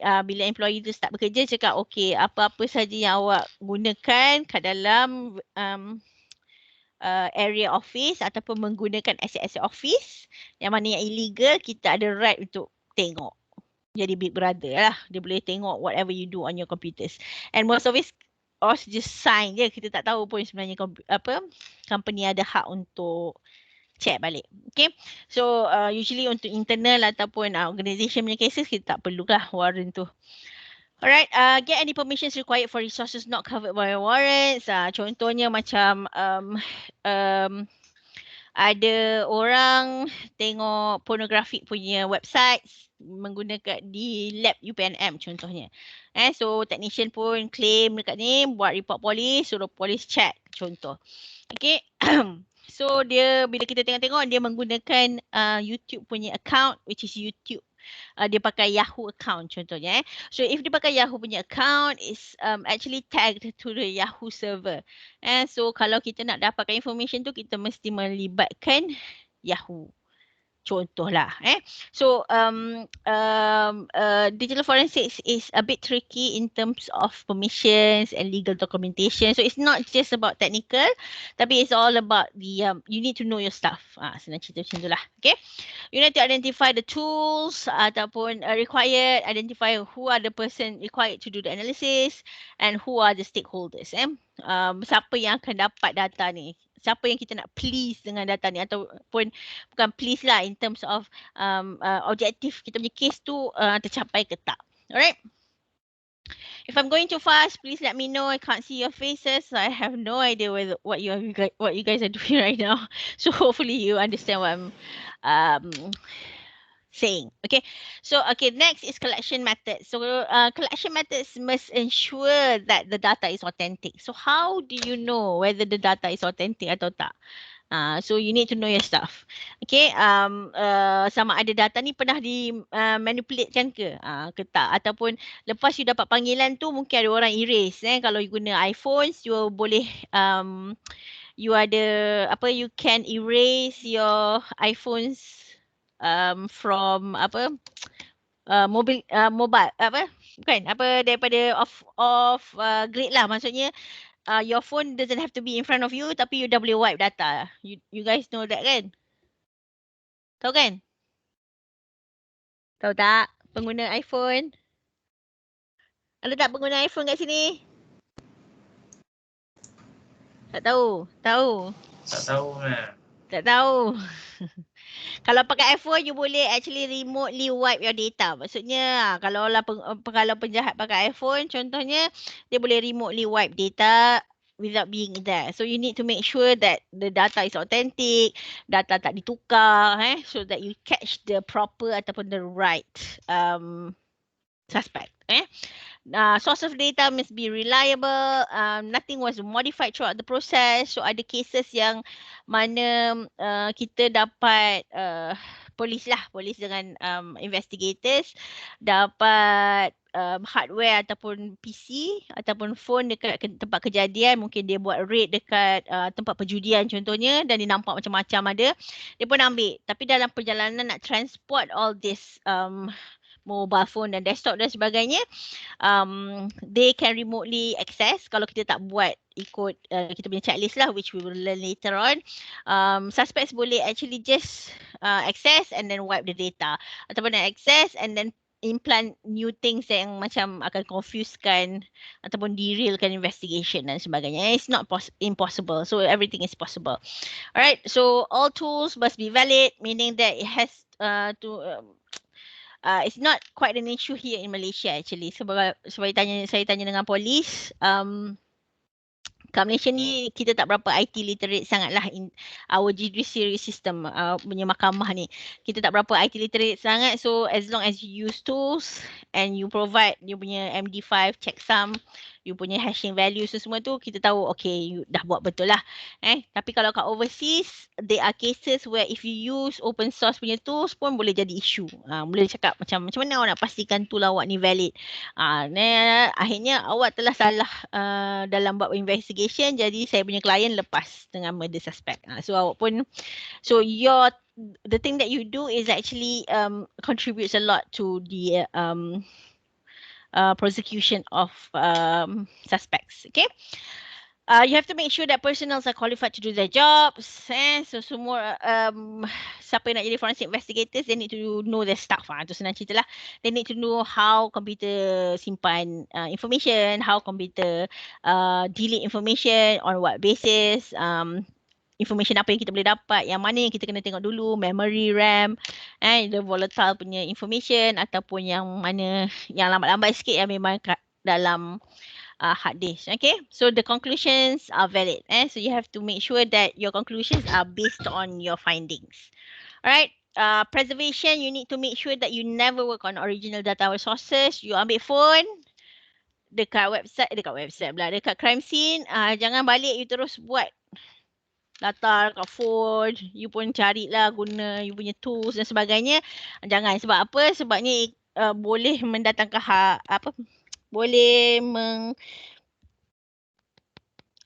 Bila employee tu start bekerja, cakap okay, apa-apa saja yang awak gunakan kat dalam area office ataupun menggunakan aset-aset office yang mana yang illegal, kita ada right untuk tengok. Jadi big brother lah. Dia boleh tengok whatever you do on your computers. And most of it just sign je. Kita tak tahu pun sebenarnya company ada hak untuk check balik. Okay. So usually untuk internal ataupun organisation punya cases, kita tak perlulah warrant tu. Alright, get any permissions required for resources not covered by warrants. Contohnya macam ada orang tengok pornographic punya website menggunakan di lab UPNM contohnya. So technician pun claim dekat ni, buat report polis, suruh polis check contoh. Okay. So dia bila kita tengok-tengok dia menggunakan YouTube punya account, which is YouTube. Dia pakai Yahoo account contohnya. So if dia pakai Yahoo punya account, is actually tagged to the Yahoo server. So kalau kita nak dapatkan information tu, kita mesti melibatkan Yahoo. Contohlah. So digital forensics is a bit tricky in terms of permissions and legal documentation. So it's not just about technical, tapi it's all about the you need to know your stuff. Senang cerita macam itulah. Okay. You need to identify the tools ataupun required, identify who are the person required to do the analysis and who are the stakeholders. Siapa yang akan dapat data ni? Siapa yang kita nak please dengan data ni, ataupun bukan please lah in terms of objektif kita punya case tu tercapai ke tak. Alright. If I'm going too fast, please let me know. I can't see your faces. So I have no idea what you guys are doing right now. So hopefully you understand what I'm saying. Okay. So next is collection methods. So collection methods must ensure that the data is authentic. So how do you know whether the data is authentic atau tak? So you need to know your stuff. Okay, sama ada data ni pernah di manipulate kan ke tak, ataupun lepas you dapat panggilan tu mungkin ada orang erase. Kalau you guna iPhones, you boleh you ada you can erase your iPhones from mobile bukan daripada off grid lah, maksudnya your phone doesn't have to be in front of you, tapi you dah boleh wipe data. You guys know that kan? Tahu kan? Tahu tak pengguna iPhone? Ada tak pengguna iPhone kat sini? Tak tahu? Tahu? Tak tahu, ma'am. Tak tahu. Kalau pakai iPhone, you boleh actually remotely wipe your data. Maksudnya kalau penjahat pakai iPhone, contohnya dia boleh remotely wipe data without being there. So you need to make sure that the data is authentic, data tak ditukar, so that you catch the proper ataupun the right suspect. Source of data must be reliable. Nothing was modified throughout the process. So ada cases yang mana kita dapat polis dengan investigators dapat hardware ataupun PC ataupun phone dekat tempat kejadian. Mungkin dia buat raid dekat tempat perjudian contohnya, dan dia nampak macam-macam ada. Dia pun ambil. Tapi dalam perjalanan nak transport all this mobile phone dan desktop dan sebagainya, they can remotely access kalau kita tak buat ikut kita punya checklist lah, which we will learn later on. Suspects boleh actually just access and then wipe the data, ataupun access and then implant new things yang macam akan confusekan ataupun derailkan investigation dan sebagainya. It's not impossible. So everything is possible. Alright. So all tools must be valid, meaning that it has it's not quite an issue here in Malaysia actually. Sebab saya tanya dengan polis, kat Malaysia ni kita tak berapa IT literate sangatlah in our judiciary system punya mahkamah ni. Kita tak berapa IT literate sangat, so as long as you use tools and you provide you punya MD5 checksum, you punya hashing values semua tu, kita tahu okay you dah buat betul lah. Tapi kalau kat overseas, there are cases where if you use open source punya tools pun boleh jadi issue. Boleh cakap macam mana awak nak pastikan tool awak ni valid. Akhirnya awak telah salah dalam buat investigation, jadi saya punya klien lepas dengan murder suspect. So awak pun, so the thing that you do is actually contributes a lot to the prosecution of suspects. Okay. You have to make sure that personnels are qualified to do their jobs. So semua siapa yang nak jadi forensic investigators, they need to know their stuff. Itu senang cerita lah. They need to know how computer simpan information, how computer delete information, on what basis, information apa yang kita boleh dapat, yang mana yang kita kena tengok dulu, memory, RAM, the volatile punya information ataupun yang mana yang lambat-lambat sikit yang memang dalam hard disk. Okay, so the conclusions are valid. So you have to make sure that your conclusions are based on your findings. Alright, preservation, you need to make sure that you never work on original data sources. You ambil phone dekat website pula, dekat crime scene, jangan balik you terus buat data kat phone, you pun carilah guna you punya tools dan sebagainya. Jangan, sebab apa? Sebabnya boleh mendatangkan boleh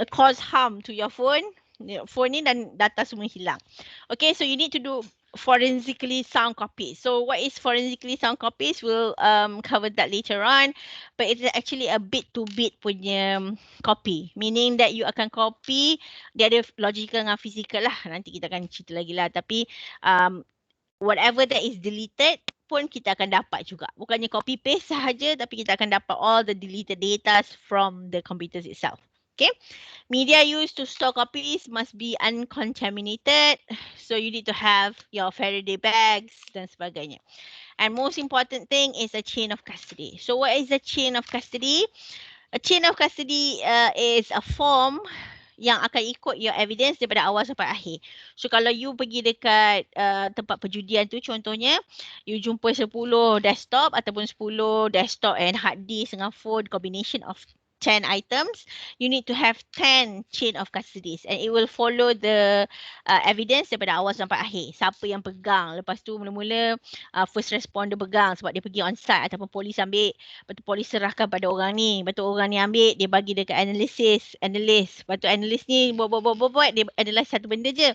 cause harm to your phone. Phone ni dan data semua hilang. Okay, so you need to do forensically sound copies. So what is forensically sound copies? We'll cover that later on. But it's actually a bit to bit punya copy. Meaning that you akan copy, dia ada logical dengan physical lah. Nanti kita akan cerita lagi lah. Tapi whatever that is deleted pun kita akan dapat juga. Bukannya copy paste sahaja, tapi kita akan dapat all the deleted data from the computers itself. Okay. Media used to store copies must be uncontaminated. So you need to have your Faraday bags dan sebagainya. And most important thing is a chain of custody. So what is a chain of custody? A chain of custody is a form yang akan ikut your evidence daripada awal sampai akhir. So kalau you pergi dekat tempat perjudian tu, contohnya you jumpa 10 desktop ataupun 10 desktop and hard disk dengan phone, combination of 10 items, you need to have 10 chain of custodies and it will follow the evidence daripada awal sampai akhir. Siapa yang pegang, lepas tu mula-mula first responder pegang sebab dia pergi on site ataupun polis ambil, lepas tu polis serahkan pada orang ni, lepas tu orang ni ambil, dia bagi dekat analyst, lepas tu analyst ni buat, dia analyse satu benda je,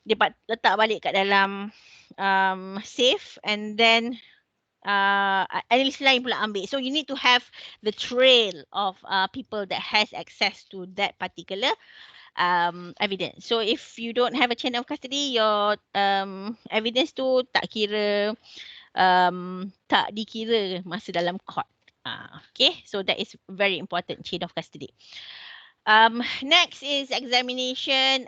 dia letak balik kat dalam safe and then analyst lain pula ambil. So you need to have the trail of people that has access to that particular evidence. So if you don't have a chain of custody, your evidence tu tak dikira masa dalam court. Okay, so that is very important, chain of custody. Next is examination,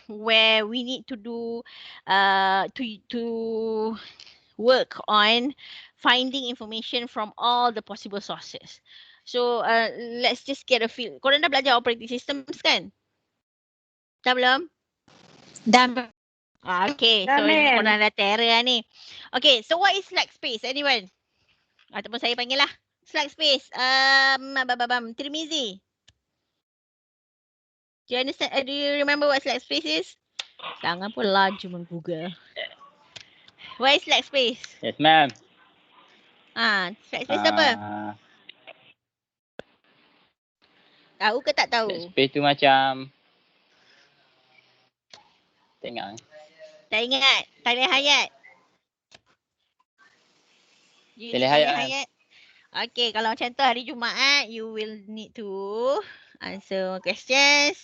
where we need to do to work on finding information from all the possible sources. So let's just get a feel. Korang dah belajar operating systems kan? Dah belum? Dah. Okay, so ini korang dah terror ni. Okay, so what is slack space? Anyone? Ataupun saya panggil lah. Slack space. Tirmizi. Do you understand? Do you remember what slack space is? Jangan pun laju men-Google. What is slack space? Yes, ma'am. Slack space apa? Tahu ke tak tahu? Space tu macam tak ingat. Tak ingat. Tanya Hayat. You Pilih need Hayat, pilih ma'am. Hayat. Okay, kalau macam tu hari Jumaat, you will need to answer questions.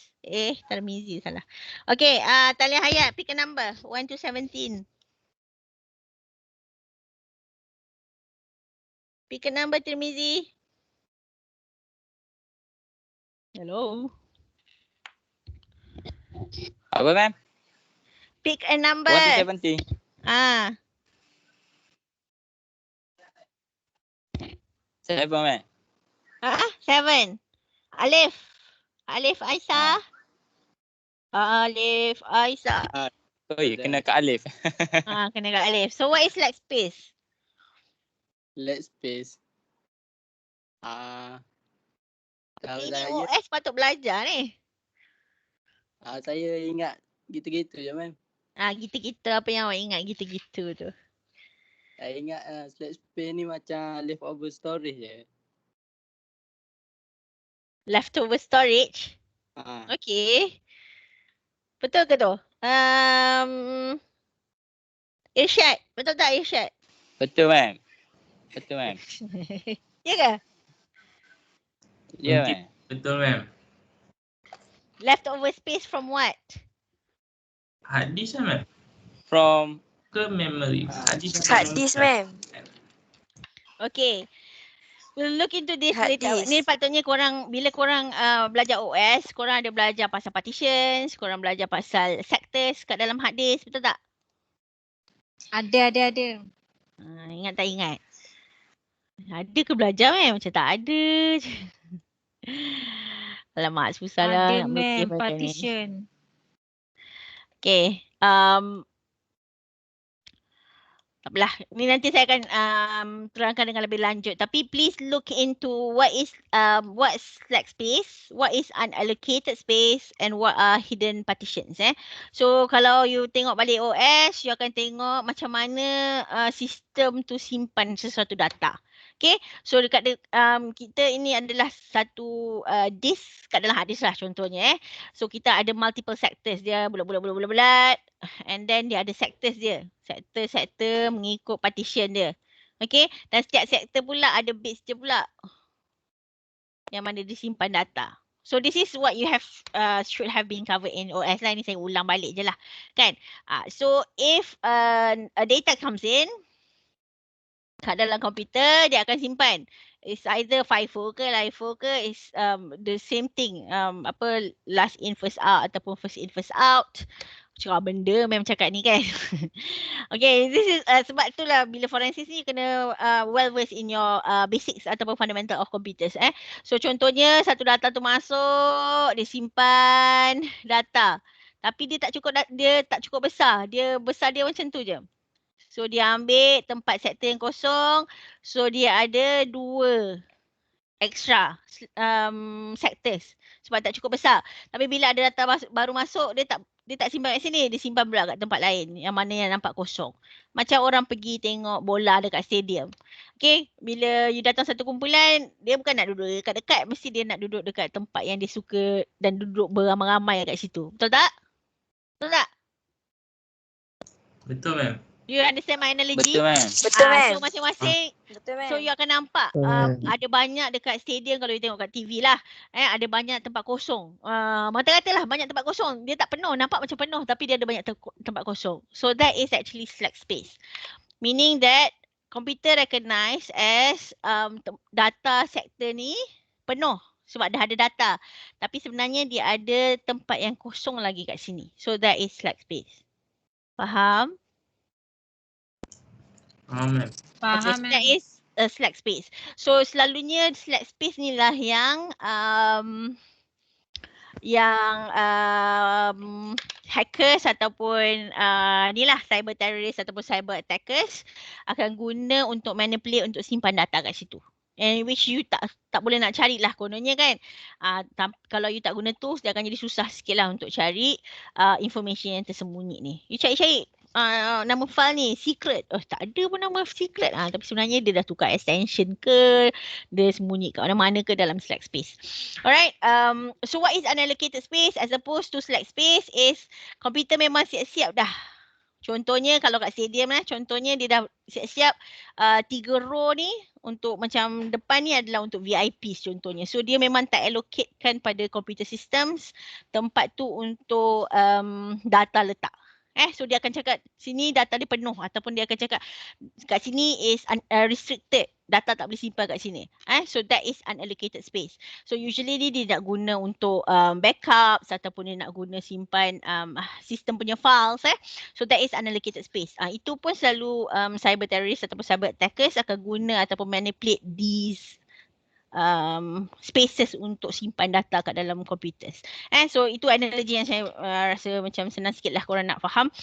Tarmizi salah. Okay, Talia Hayat, pick a number. 1 to 17. Pick a number, Tirmizi. Hello. Apa, ma'am? Pick a number. 1 to 70. Ah, 7, ma'am. 7. Alif. Alif Aisyah. Alif Aisyah. Oh, ya, kena ke Alif. Kena kat Alif. So what is slack space? Let's space. Tahu Ini saya. OS patut belajar ni. Saya ingat gitu-gitu je, ma'am. Kita-kita apa yang awak ingat kita-gitu tu. Saya ingat slash space ni macam leftover storage je. Leftover storage. Okay. Betul ke tu? Irsyad. Betul tak Irsyad? Betul, ma'am. Betul, ma'am. Ya ke? Ya, ma'am. Betul, ma'am. Leftover space from what? Hard disk, ma'am. From Ke memory. Hard disk, ma'am. Okay. We'll look into this Hard later. disk. Ni patutnya korang, bila korang belajar OS, korang ada belajar pasal partitions, korang belajar pasal sectors kat dalam hard disk, betul tak? Ada. Ingat tak ingat? Ada ke belajar macam tak ada je. Alamak, susah lah Ada, nak ma'am. melukis macam ni. Partition. Okay. Tak apalah. Ni nanti saya akan terangkan dengan lebih lanjut. Tapi please look into what is slack space, what is unallocated space and what are hidden partitions. So kalau you tengok balik OS, you akan tengok macam mana sistem tu simpan sesuatu data. Okay, so dekat kita ini adalah satu disk kat dalam hard disk lah contohnya. So kita ada multiple sectors dia bulat-bulat and then dia ada sectors dia. Sektor mengikut partition dia. Okay, dan setiap sektor pula ada bits dia pula yang mana disimpan data. So this is what you have should have been covered in OS lah. Ni saya ulang balik je lah. Kan? So if a data comes in kat dalam komputer, dia akan simpan. It's either FIFO ke LIFO ke, is the same thing. Last in first out ataupun first in first out. Cakap benda memang cakap ni kan. Okay, this is sebab itulah bila forensic ni kena well versed in your basics ataupun fundamental of computers. So contohnya satu data tu masuk, dia simpan data. Tapi dia tak cukup besar. Dia besar dia macam tu je. So dia ambil tempat sektor yang kosong. So dia ada 2 extra sectors sebab tak cukup besar. Tapi bila ada data baru masuk, dia tak simpan kat sini, dia simpan pula kat tempat lain yang mana yang nampak kosong. Macam orang pergi tengok bola dekat stadium. Okay, bila you datang satu kumpulan, dia bukan nak duduk dekat-dekat, mesti dia nak duduk dekat tempat yang dia suka dan duduk beramai-ramai kat situ. Betul tak? Betul tak? Betul, ma'am. You understand my analogy? Betul, ma'am. Betul, ma'am. So masing-masing, Betul, ma'am. so you akan nampak ada banyak dekat stadium kalau you tengok kat TV lah. Ada banyak tempat kosong. Mata katalah banyak tempat kosong. Dia tak penuh, nampak macam penuh tapi dia ada banyak tempat kosong. So that is actually slack space. Meaning that computer recognize as data sektor ni penuh sebab dah ada data. Tapi sebenarnya dia ada tempat yang kosong lagi kat sini. So that is slack space. Faham? Ma'am. Faham, That ma'am. is a slack space. So selalunya slack space ni lah yang hackers ataupun ni lah cyber terrorist ataupun cyber attackers akan guna untuk manipulate untuk simpan data kat situ. And which you tak boleh nak carilah kononnya kan. Kalau you tak guna tools, dia akan jadi susah sikit lah untuk cari information yang tersembunyi ni. You cari-cari nama file ni secret. Tak ada pun nama secret. Tapi sebenarnya dia dah tukar extension ke, dia sembunyi kat mana-mana ke dalam slack space. Alright. So what is unallocated space as opposed to slack space is komputer memang siap-siap dah Contohnya kalau kat stadium contohnya dia dah siap-siap 3 row ni untuk macam depan ni adalah untuk VIPs contohnya. So dia memang tak allocatekan pada computer systems tempat tu untuk data letak. So dia akan cakap sini data dia penuh ataupun dia akan cakap kat sini is restricted, data tak boleh simpan kat sini. So that is unallocated space. So usually dia nak guna untuk backups ataupun dia nak guna simpan sistem punya files. So that is unallocated space. Itu pun selalu cyber terrorist ataupun cyber attackers akan guna ataupun manipulate these spaces untuk simpan data kat dalam computers. So itu analogi yang saya rasa macam senang sikit lah korang nak faham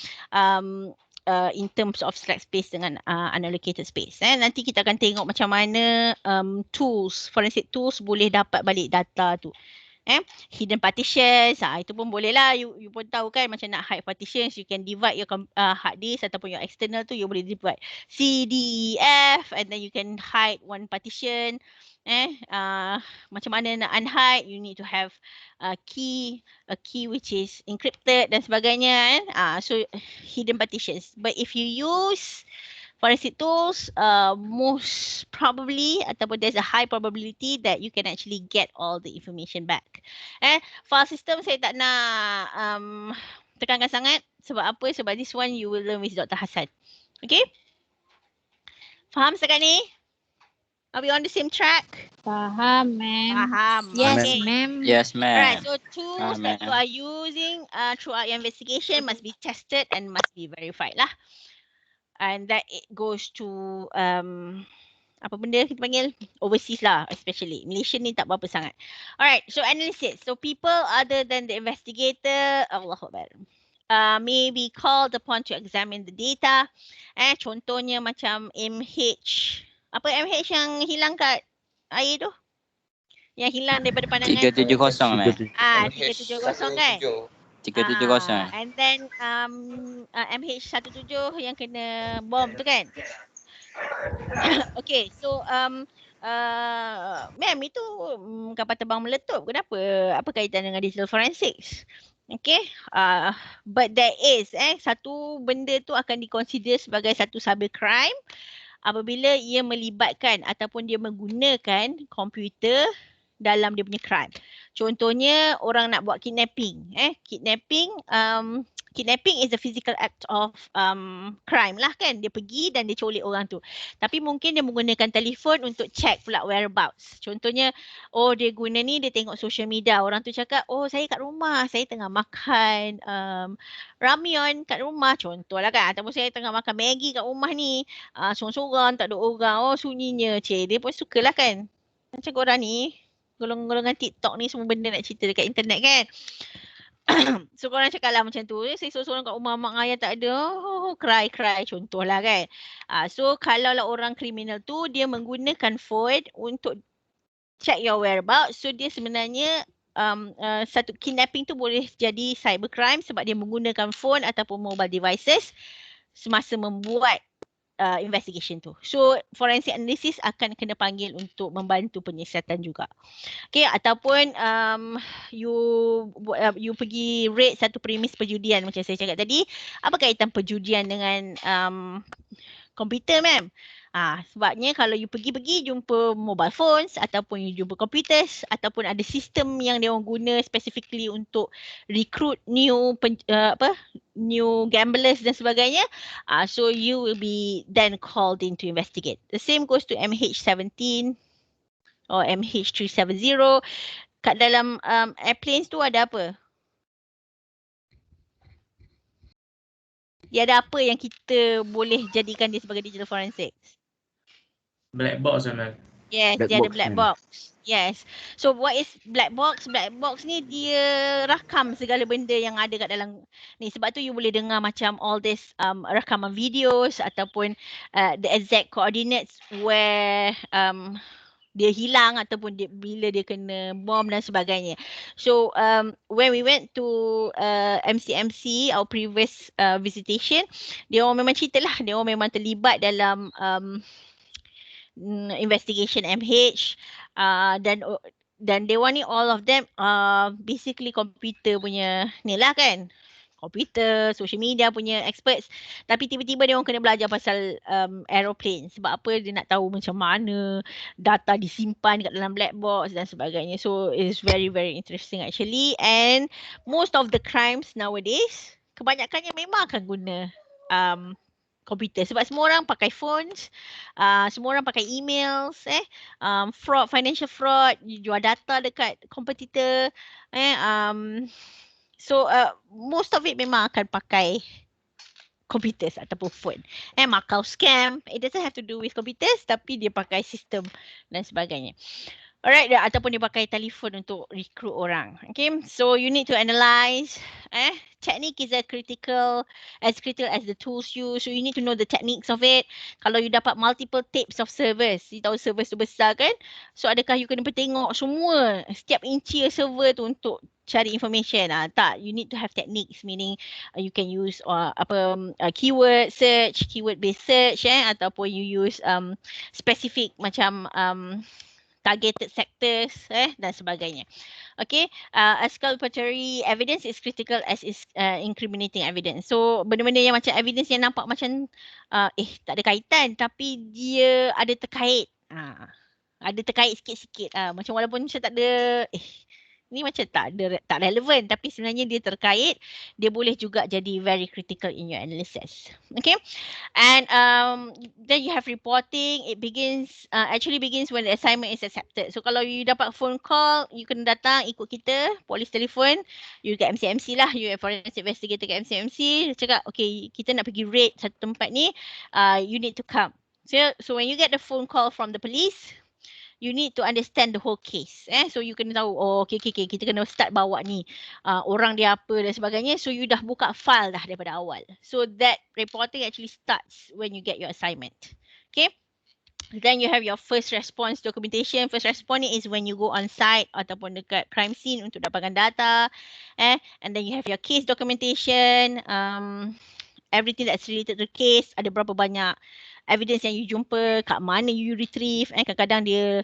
in terms of slack space dengan unallocated space. Nanti kita akan tengok macam mana tools, forensic tools boleh dapat balik data tu. Hidden partitions, itu pun boleh lah. You pun tahu kan macam nak hide partitions, you can divide your hard disk ataupun your external tu, you boleh divide C, D, E, F and then you can hide one partition. Macam mana nak unhide, you need to have a key which is encrypted dan sebagainya. So hidden partitions. But if you use forensic tools, most probably ataupun there's a high probability that you can actually get all the information back. File system saya tak nak tekankan sangat. Sebab apa? Sebab this one you will learn with Dr. Hassan. Okay? Faham setakat ni? Are we on the same track? Faham, ma'am. Faham. Yes, Okay. ma'am. Yes, ma'am. Alright, so tools that you ma'am. are using throughout your investigation must be tested and must be verified lah. And that it goes to apa benda kita panggil overseas lah, especially Malaysia ni tak berapa sangat. Alright, so analysis. So people other than the investigator, Allahu Akbar, may be called upon to examine the data. Contohnya macam MH. Apa MH yang hilang kat air tu? Yang hilang daripada pandangan. 370, ma'am. 370 kan? 370. And then MH17 yang kena bom tu kan? Okay, so ma'am itu kapal terbang meletup. Kenapa? Apa kaitan dengan digital forensics? Okay, but there is satu benda tu akan dikonsider sebagai satu cyber crime apabila ia melibatkan ataupun dia menggunakan komputer dalam dia punya crime. Contohnya orang nak buat kidnapping. Kidnapping is a physical act of crime lah kan. Dia pergi dan dia colik orang tu. Tapi mungkin dia menggunakan telefon untuk check pula whereabouts. Contohnya, dia guna ni, dia tengok social media. Orang tu cakap, saya kat rumah, saya tengah makan ramyeon kat rumah. Contoh lah kan. Ataupun saya tengah makan Maggi kat rumah ni. Sorang-sorang, tak ada orang. Sunyinya. Dia pun sukalah kan. Macam korang ni, golongan-golongan TikTok ni semua benda nak cerita dekat internet kan. So korang cakap lah macam tu, saya sorang-sorang kat rumah mak ayah tak ada, cry contohlah kan. So kalau lah orang kriminal tu dia menggunakan phone untuk check your whereabouts, so dia sebenarnya satu kidnapping tu boleh jadi cybercrime sebab dia menggunakan phone ataupun mobile devices semasa membuat investigation tu. So forensic analysis akan kena panggil untuk membantu penyiasatan juga. Okay, ataupun you pergi raid satu premis perjudian macam saya cakap tadi. Apa kaitan perjudian dengan komputer, ma'am? Sebabnya kalau you pergi jumpa mobile phones ataupun you jumpa computers ataupun ada sistem yang dia orang guna specifically untuk recruit new gamblers dan sebagainya, so you will be then called in to investigate. The same goes to MH17 or MH370. Kat dalam airplanes tu ada apa? Dia ada apa yang kita boleh jadikan dia sebagai digital forensics? Black box ma'am. Yes, Black dia ada box, black ma'am. box. Yes. So what is black box? Black box ni dia rakam segala benda yang ada kat dalam ni. Sebab tu you boleh dengar macam all this rakaman videos ataupun the exact coordinates where dia hilang ataupun bila dia kena bom dan sebagainya. So when we went to MCMC, our previous visitation, dia orang memang cerita lah, dia orang memang terlibat dalam investigation MH dan dewan ni all of them basically computer punya ni lah kan. komputer, social media punya experts. Tapi tiba-tiba dia orang kena belajar pasal aeroplane. Sebab apa? Dia nak tahu macam mana data disimpan kat dalam black box dan sebagainya. So it's very very interesting actually. And most of the crimes nowadays, kebanyakannya memang akan guna komputer. Sebab semua orang pakai phones, semua orang pakai emails, fraud, financial fraud, you jual data dekat kompetitor, so most of it memang akan pakai computers ataupun phone. Macau scam, it doesn't have to do with computers tapi dia pakai sistem dan sebagainya. Alright, ataupun dia pakai telefon untuk recruit orang. Okay, so you need to analyze. Technique is as critical as the tools used. So you need to know the techniques of it. Kalau you dapat multiple tapes of servers, you tahu servers tu besar kan? So adakah you kena bertengok semua setiap inci server tu untuk cari information? Tak, you need to have techniques, meaning you can use keyword search, keyword based search, ataupun you use specific macam targeted sectors dan sebagainya. Okay, exculpatory evidence is critical as is incriminating evidence. So benda-benda yang macam evidence yang nampak macam tak ada kaitan tapi dia ada terkait. Ada terkait sikit-sikit. Macam walaupun macam tak ada ni macam tak relevan tapi sebenarnya dia terkait, dia boleh juga jadi very critical in your analysis. Okay, and then you have reporting. It actually begins when the assignment is accepted. So kalau you dapat phone call, you kena datang ikut kita, polis telefon, you kat MCMC lah, you forensic investigator kat MCMC, dia cakap okay kita nak pergi raid satu tempat ni, you need to come. So when you get the phone call from the police, you need to understand the whole case. So you kena tahu, okay, kita kena start bawa ni, orang dia apa dan sebagainya. So you dah buka file dah daripada awal. So that reporting actually starts when you get your assignment. Okay. Then you have your first response documentation. First response is when you go on site ataupun dekat crime scene untuk dapatkan data. And then you have your case documentation. Everything that's related to the case, ada berapa banyak evidence yang you jumpa, kat mana you retrieve, kadang-kadang dia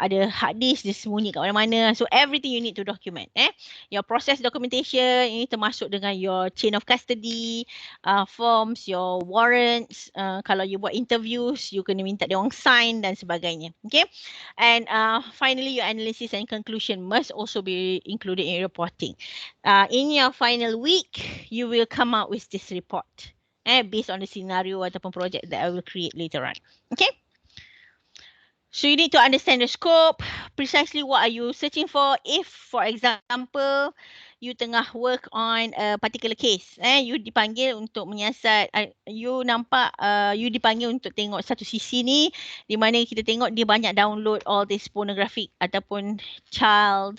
ada hard disk, dia sembunyi kat mana-mana. So everything you need to document. Your process documentation, ini termasuk dengan your chain of custody, forms, your warrants, kalau you buat interviews, you kena minta dia orang sign dan sebagainya. Okay, and finally your analysis and conclusion must also be included in reporting. In your final week, you will come out with this report. Based on the scenario ataupun project that I will create later on. Okay. So you need to understand the scope, precisely what are you searching for. If, for example, you tengah work on a particular case, you dipanggil untuk menyiasat, you nampak, you dipanggil untuk tengok satu sisi ni, di mana kita tengok dia banyak download all this pornographic ataupun child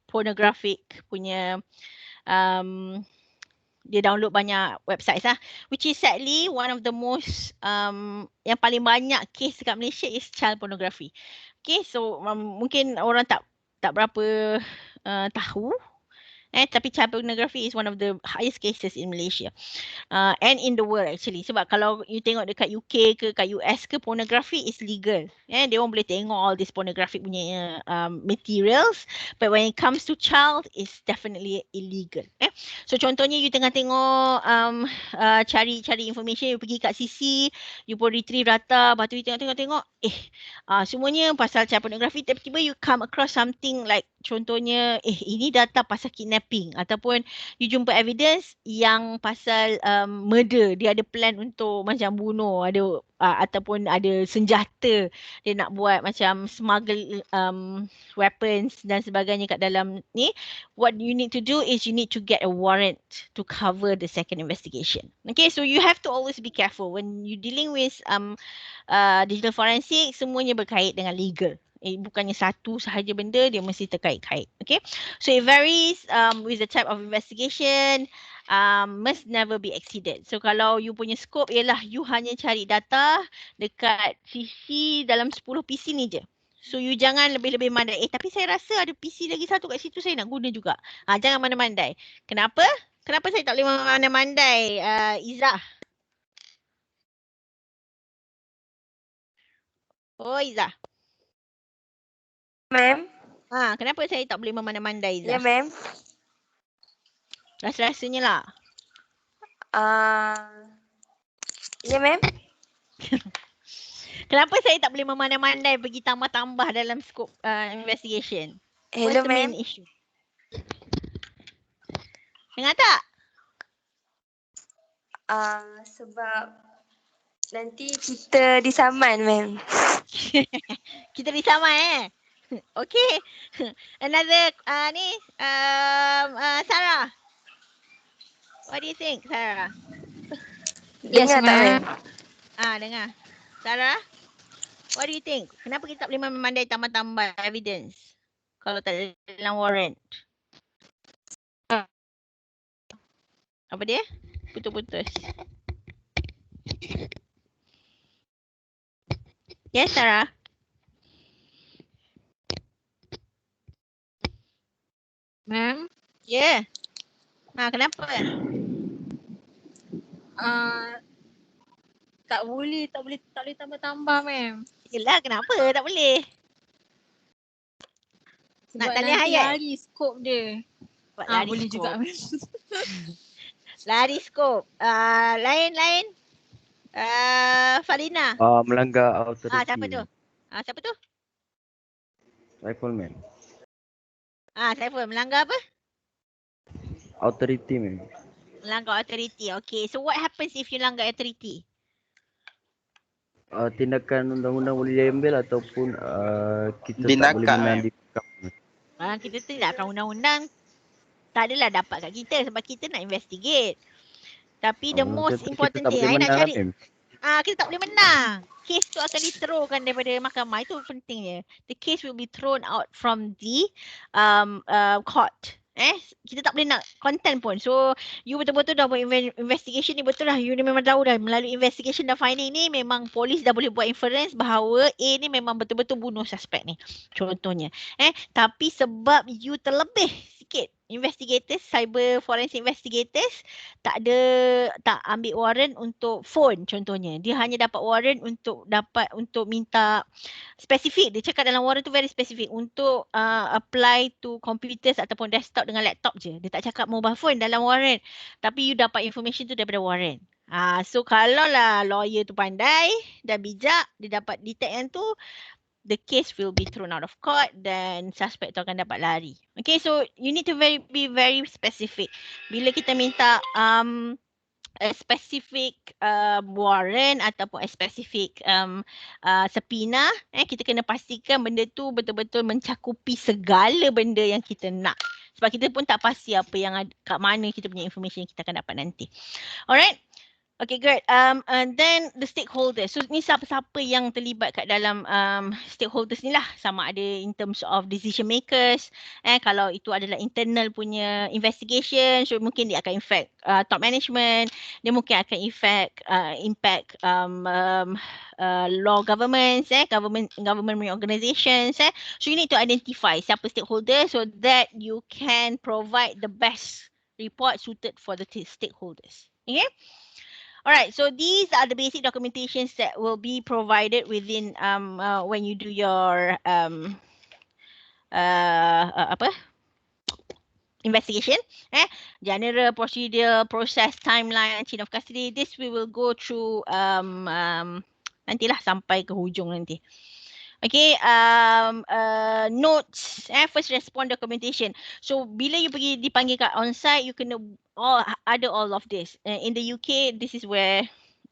pornographic punya dia download banyak websites which is sadly one of the most yang paling banyak case dekat Malaysia is child pornography. Okay, so mungkin orang tak berapa tahu, tapi child pornography is one of the highest cases in Malaysia and in the world actually. Sebab kalau you tengok dekat UK ke kat US ke, pornography is legal. Dia orang boleh tengok all this pornographic punya materials, but when it comes to child, it's definitely illegal. So contohnya you tengah tengok cari information, you pergi kat CC, you pun retrieve data, lepas tu you tengok semuanya pasal child pornography, tiba-tiba you come across something like contohnya ini data pasal kidnapping ataupun you jumpa evidence yang pasal murder, dia ada plan untuk macam bunuh, ada ataupun ada senjata, dia nak buat macam smuggle weapons dan sebagainya kat dalam ni. What you need to do is you need to get a warrant to cover the second investigation. Okay, so you have to always be careful when you dealing with digital forensic, semuanya berkait dengan legal. Bukannya satu sahaja benda, dia mesti terkait-kait. Okay, so it varies with the type of investigation, must never be exceeded. So kalau you punya scope ialah you hanya cari data dekat CC dalam 10 PC ni je. So you jangan lebih-lebih mandai. Tapi saya rasa ada PC lagi satu kat situ, saya nak guna juga. Jangan mandai-mandai. Kenapa? Kenapa saya tak boleh mandai-mandai, Izzah? Oh, Izzah. Ma'am. Kenapa saya tak boleh memandai-mandai, Izzah? Ya, ma'am. Rasa-rasanya lah. Ya, ma'am. Kenapa saya tak boleh memandai-mandai pergi tambah-tambah dalam skop investigation? What's Hello, the main ma'am. issue? Dengar tak? Sebab nanti kita disaman, ma'am. Kita disaman Okay. Another Sarah. What do you think, Sarah? Yes, Dengar tak, ma'am. ma'am? Dengar. Sarah, what do you think? Kenapa kita tak boleh memandai tambah-tambah evidence kalau tak ada dalam warrant? Apa dia? Putus-putus. Yes, Sarah. Ma'am. Yeah. Kenapa? Tak boleh tambah-tambah, ma'am. Yelah, kenapa tak boleh? Sebab Nak tanya nanti hayat? lari skop dia. Lari Boleh skop. juga, ma'am. Lari skop. Lain. Farina. Melanggar authority. Siapa tu? Siapa tu? Rifleman. Saiful. Melanggar apa? Authority, ma'am. Melanggar authority. Okay. So what happens if you langgar authority? Tindakan undang-undang boleh diambil ataupun kita tak boleh Binakak, menang ma'am. di Kita tidakkan undang-undang. Tak adalah dapat kat kita sebab kita nak investigate. Tapi the most important kita tak thing, boleh I nak menang cari. lah, ma'am. Kita tak boleh menang. Case tu akan diterokan daripada mahkamah. Itu pentingnya. The case will be thrown out from the court. Kita tak boleh nak content pun. So you betul-betul dah buat investigation ni, betul lah. You ni memang tahu dah melalui investigation dan finding ni memang polis dah boleh buat inference bahawa A ni memang betul-betul bunuh suspek ni. Contohnya. Tapi sebab you terlebih sikit investigators, cyber forensic investigators tak ambil warrant untuk phone contohnya. Dia hanya dapat warrant untuk minta spesifik. Dia cakap dalam warrant tu very spesifik untuk apply to computers ataupun desktop dengan laptop je. Dia tak cakap mobile phone dalam warrant. Tapi you dapat information tu daripada warrant. So kalau lah lawyer tu pandai dan bijak, dia dapat detect yang tu, the case will be thrown out of court dan suspect tu akan dapat lari. Okay, so you need to be very specific. Bila kita minta a specific warrant ataupun a specific subpoena, kita kena pastikan benda tu betul-betul mencakupi segala benda yang kita nak. Sebab kita pun tak pasti apa yang kat mana kita punya information yang kita akan dapat nanti. Alright. Okay, good. And then the stakeholders. So ni siapa-siapa yang terlibat kat dalam stakeholders ni lah. Sama ada in terms of decision makers. Kalau itu adalah internal punya investigation, so mungkin dia akan impact top management. Dia mungkin akan impact law governments, government organizations. So you need to identify siapa stakeholder so that you can provide the best report suited for the stakeholders. Okay? Alright, so these are the basic documentations that will be provided within when you do your investigation. General procedure, process, timeline, chain of custody. This we will go through nantilah sampai ke hujung nanti. Okay, notes, first respond documentation. So bila you pergi dipanggil kat onsite, you kena ada all of this. In the UK, this is where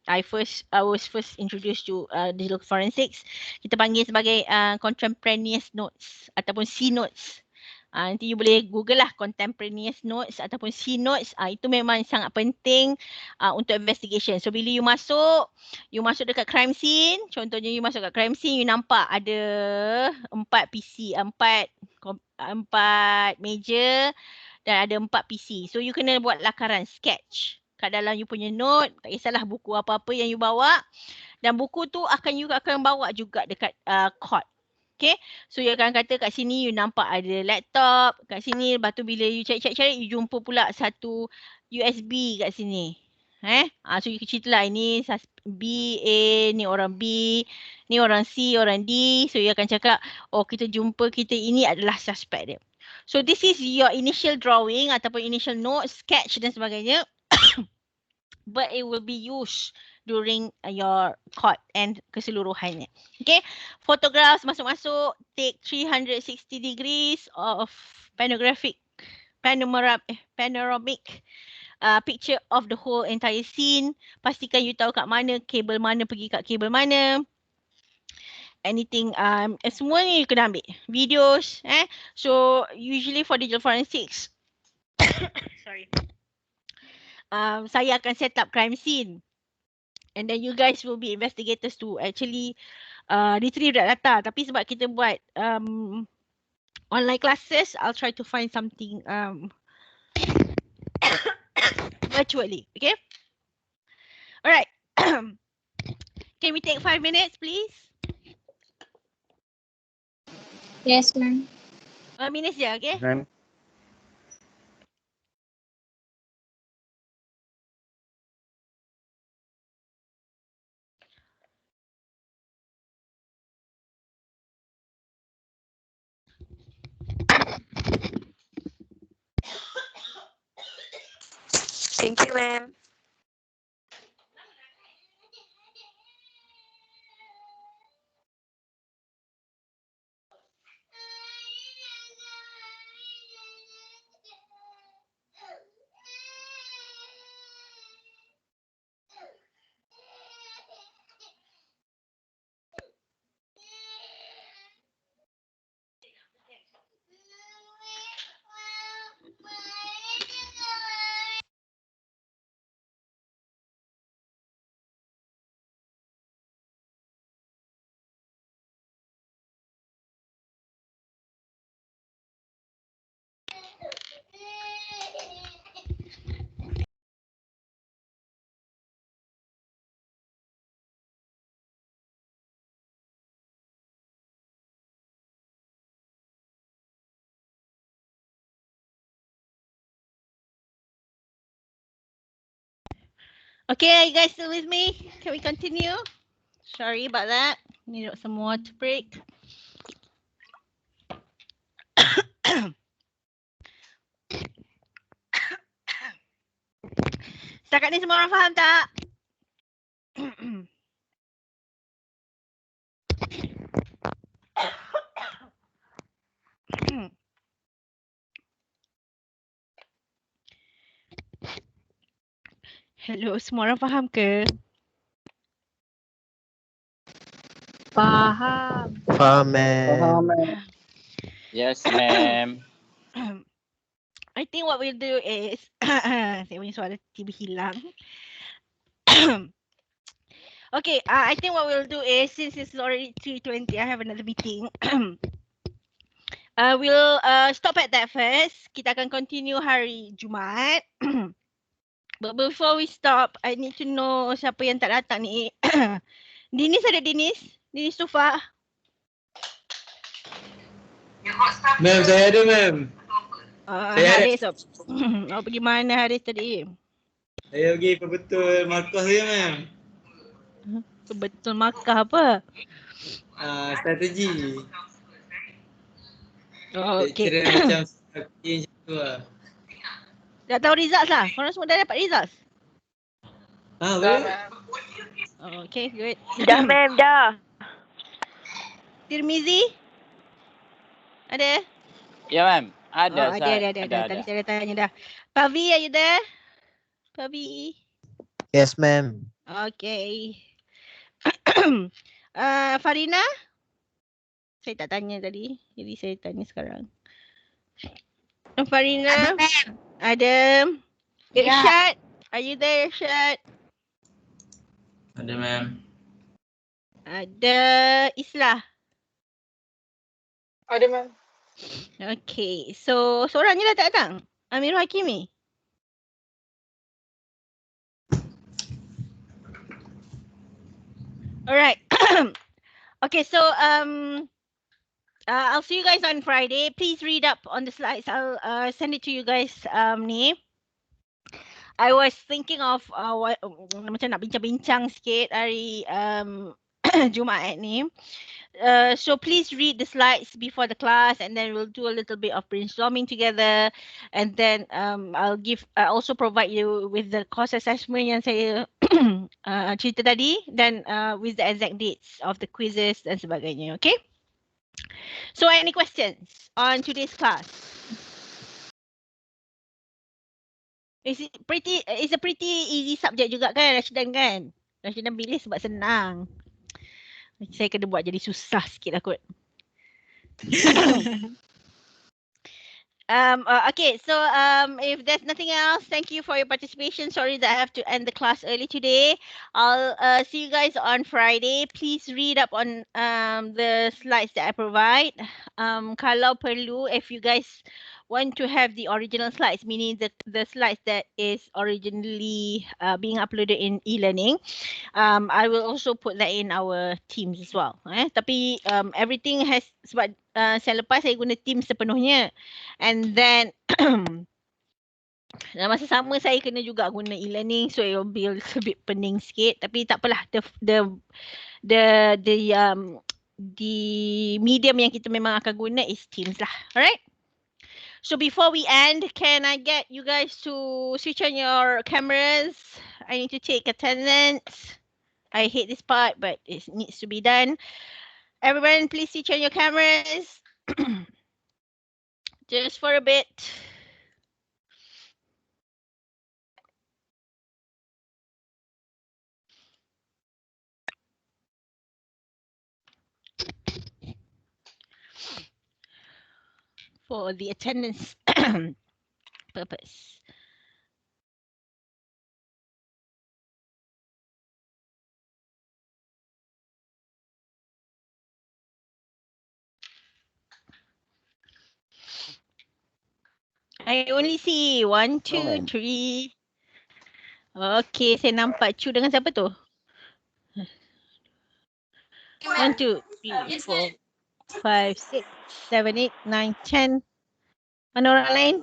I was first introduced to digital forensics. Kita panggil sebagai contemporaneous notes ataupun C notes. Nanti you boleh google lah contemporaneous notes ataupun C notes. Itu memang sangat penting untuk investigation. So bila you masuk dekat crime scene, contohnya you masuk kat crime scene, you nampak ada 4 PC, 4 meja dan ada 4 PC. So you kena buat lakaran, sketch kat dalam you punya note, tak kisahlah buku apa-apa yang you bawa, dan buku tu you akan bawa juga dekat court. Okay, so you akan kata kat sini you nampak ada laptop, kat sini lepas tu bila you cari-cari you jumpa pula satu USB kat sini. So you ceritalah ini B, A, ni orang B, ni orang C, orang D. So you akan cakap, oh kita jumpa ini adalah suspect dia. So this is your initial drawing ataupun initial note, sketch dan sebagainya. but it will be used during your court and keseluruhannya. Okay, photographs masuk-masuk, take 360 degrees of panoramic picture of the whole entire scene. Pastikan you tahu kat mana, kabel mana pergi kat kabel mana. Anything, semua ni you kena ambil. Videos, So usually for digital forensics, sorry. Saya akan set up crime scene. And then you guys will be investigators to actually retrieve that data. Tapi sebab kita buat online classes, I'll try to find something virtually. Okay? Alright. Can we take 5 minutes, please? Yes, ma'am. 5 minutes je, okay? Ma'am. Thank you, ma'am. Okay, are you guys still with me? Can we continue? Sorry about that. Need some water break. Setakat ni semua orang faham tak? Hello, semua orang faham ke? Faham. Faham, ma'am. Yes, ma'am. I think what we'll do is saya punya suara tiba hilang. Okay, I think what we'll do is since it's already 3:20, I have another meeting. We'll stop at that first. Kita akan continue hari Jumaat. But before we stop, I need to know siapa yang tak datang ni. Dinis ada Dinis? Dinis Tufa? Ma'am, saya ada ma'am. Saya ada. Haris. Oh, pergi mana Haris tadi? Saya pergi perbetul markah saya ma'am. Betul markah apa? Strategi. Oh, okay. Kira macam strategi macam tu lah. Dah tahu results lah? Korang semua dah dapat results? Boleh? Oh, okay, good. Dah, ma'am, dah. Tirmizi? Ada? Ya, ma'am. Ada, ada. Tadi saya dah tanya dah. Pavi, are you there? Pavi? Yes, ma'am. Okay. Farina? Saya tak tanya tadi. Jadi saya tanya sekarang. Farina? Ada. Irsyad? Are you there, Irsyad? Ada ma'am. Ada Islah? Ada, ma'am. Okay, so seorang je lah tak datang? Amirul Hakimi? Alright. Okay, so I'll see you guys on Friday. Please read up on the slides. I'll send it to you guys ni. I was thinking of macam nak bincang-bincang sikit hari Jumaat ni. So please read the slides before the class, and then we'll do a little bit of brainstorming together, and then I also provide you with the course assessment yang saya cerita tadi, dan with the exact dates of the quizzes dan sebagainya. Okay. So any questions on today's class? It's a pretty easy subject juga kan, Rashidan kan? Rashidan pilih sebab senang. Saya kena buat jadi susah sikit lah kot. Okay, so if there's nothing else, thank you for your participation. Sorry that I have to end the class early today. I'll see you guys on Friday. Please read up on the slides that I provide. Kalau perlu, if you guys want to have the original slides, meaning the slides that is originally being uploaded in e-learning, I will also put that in our Teams as well. Tapi everything has, sebab saya lepas saya guna Teams sepenuhnya, and then dalam masa sama saya kena juga guna e-learning, so it will be a little bit pening sikit, tapi tak apalah, the medium yang kita memang akan guna is Teams lah. Alright, so before we end, can I get you guys to switch on your cameras? I need to take attendance. I hate this part, but it needs to be done. Everyone, please switch on your cameras. Just for a bit. For the attendance purpose. I only see 1, 2, 3. Okay, saya nampak Chu dengan siapa tu? 1, 2, 3, 4, 5, 6, 7, 8, 9, 10. Mana orang lain?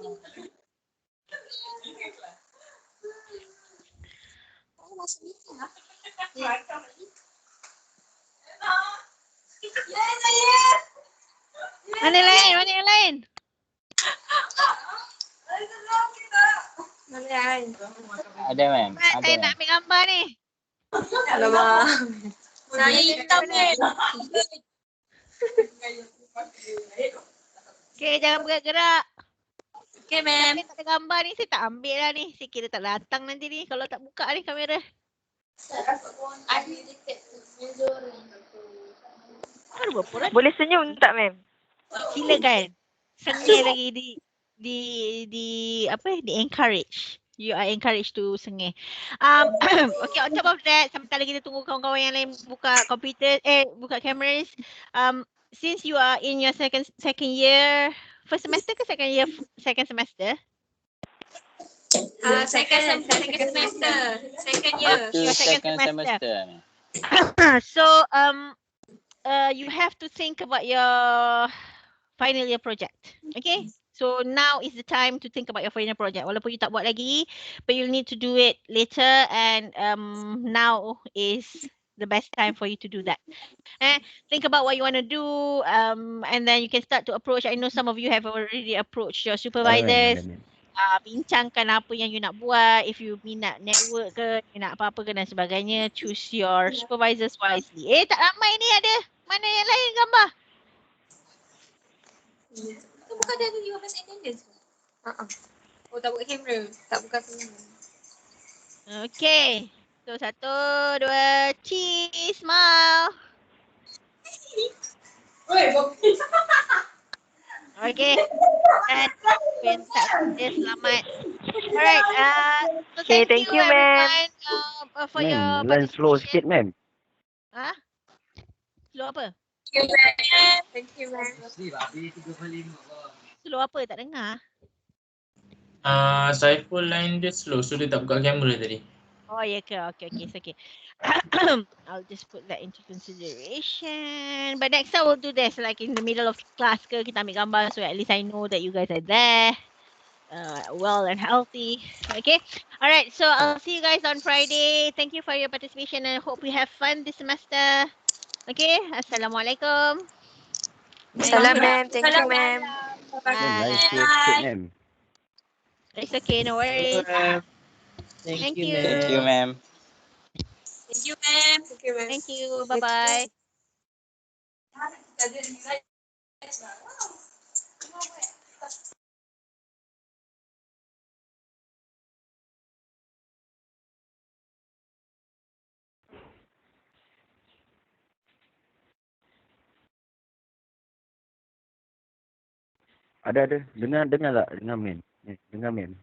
Mana lain? Mana yang lain? Mana yang? Ada ma'am. Saya nak ambil gambar ni. Alamak. Saya hitam kan. Okay, jangan bergerak-gerak. Okay, ma'am. Saya tak ada gambar ni, saya tak ambil lah ni. Saya kira tak datang nanti ni kalau tak buka ni kamera. Boleh senyum tak, ma'am? Silakan. Sengih lagi di encourage. You are encouraged to sengih. Okay, on top of that, sebentar lagi kita tunggu kawan-kawan yang lain buka komputer, buka cameras. Since you are in your second year, first semester ke second semester? Second semester. Second year. Your Second semester. So you have to think about your final year project. Okay? So now is the time to think about your final project. Walaupun you tak buat lagi, but you'll need to do it later, and now is the best time for you to do that. Think about what you want to do, and then you can start to approach. I know some of you have already approached your supervisors. Bincangkan apa yang you nak buat. If you minat network ke, you nak apa-apa ke dan sebagainya, choose your supervisors wisely. Tak ramai ni ada. Mana yang lain gambar? Itu bukan ada 15 attendance. Oh, tak buka kamera. Tak buka kamera. Okay. So 1, 2, cheese, smile. Okay. Dan pentak dia selamat. Alright. So thank you everyone for your Ma'am, line slow participation. sikit, ma'am. Slow apa? Thank you, ma'am. Slow apa? Tak dengar. Saiful line dia slow, so dia tak buka kamera tadi. Oh, ya ke? Okay. It's okay. I'll just put that into consideration. But next time we'll do this like in the middle of class ke, kita ambil gambar, so at least I know that you guys are there, well and healthy. Okay. Alright, so I'll see you guys on Friday. Thank you for your participation and hope we have fun this semester. Okay, Assalamualaikum. Salam, ma'am. Thank you, ma'am. Ma'am, lain Bye. sikit ma'am. It's okay, no worries. Thank you. Thank you, ma'am. Thank you, ma'am. Thank you, ma'am. Thank you. Bye-bye. Ada. Dengar tak? Dengar ma'am. Dengar ma'am.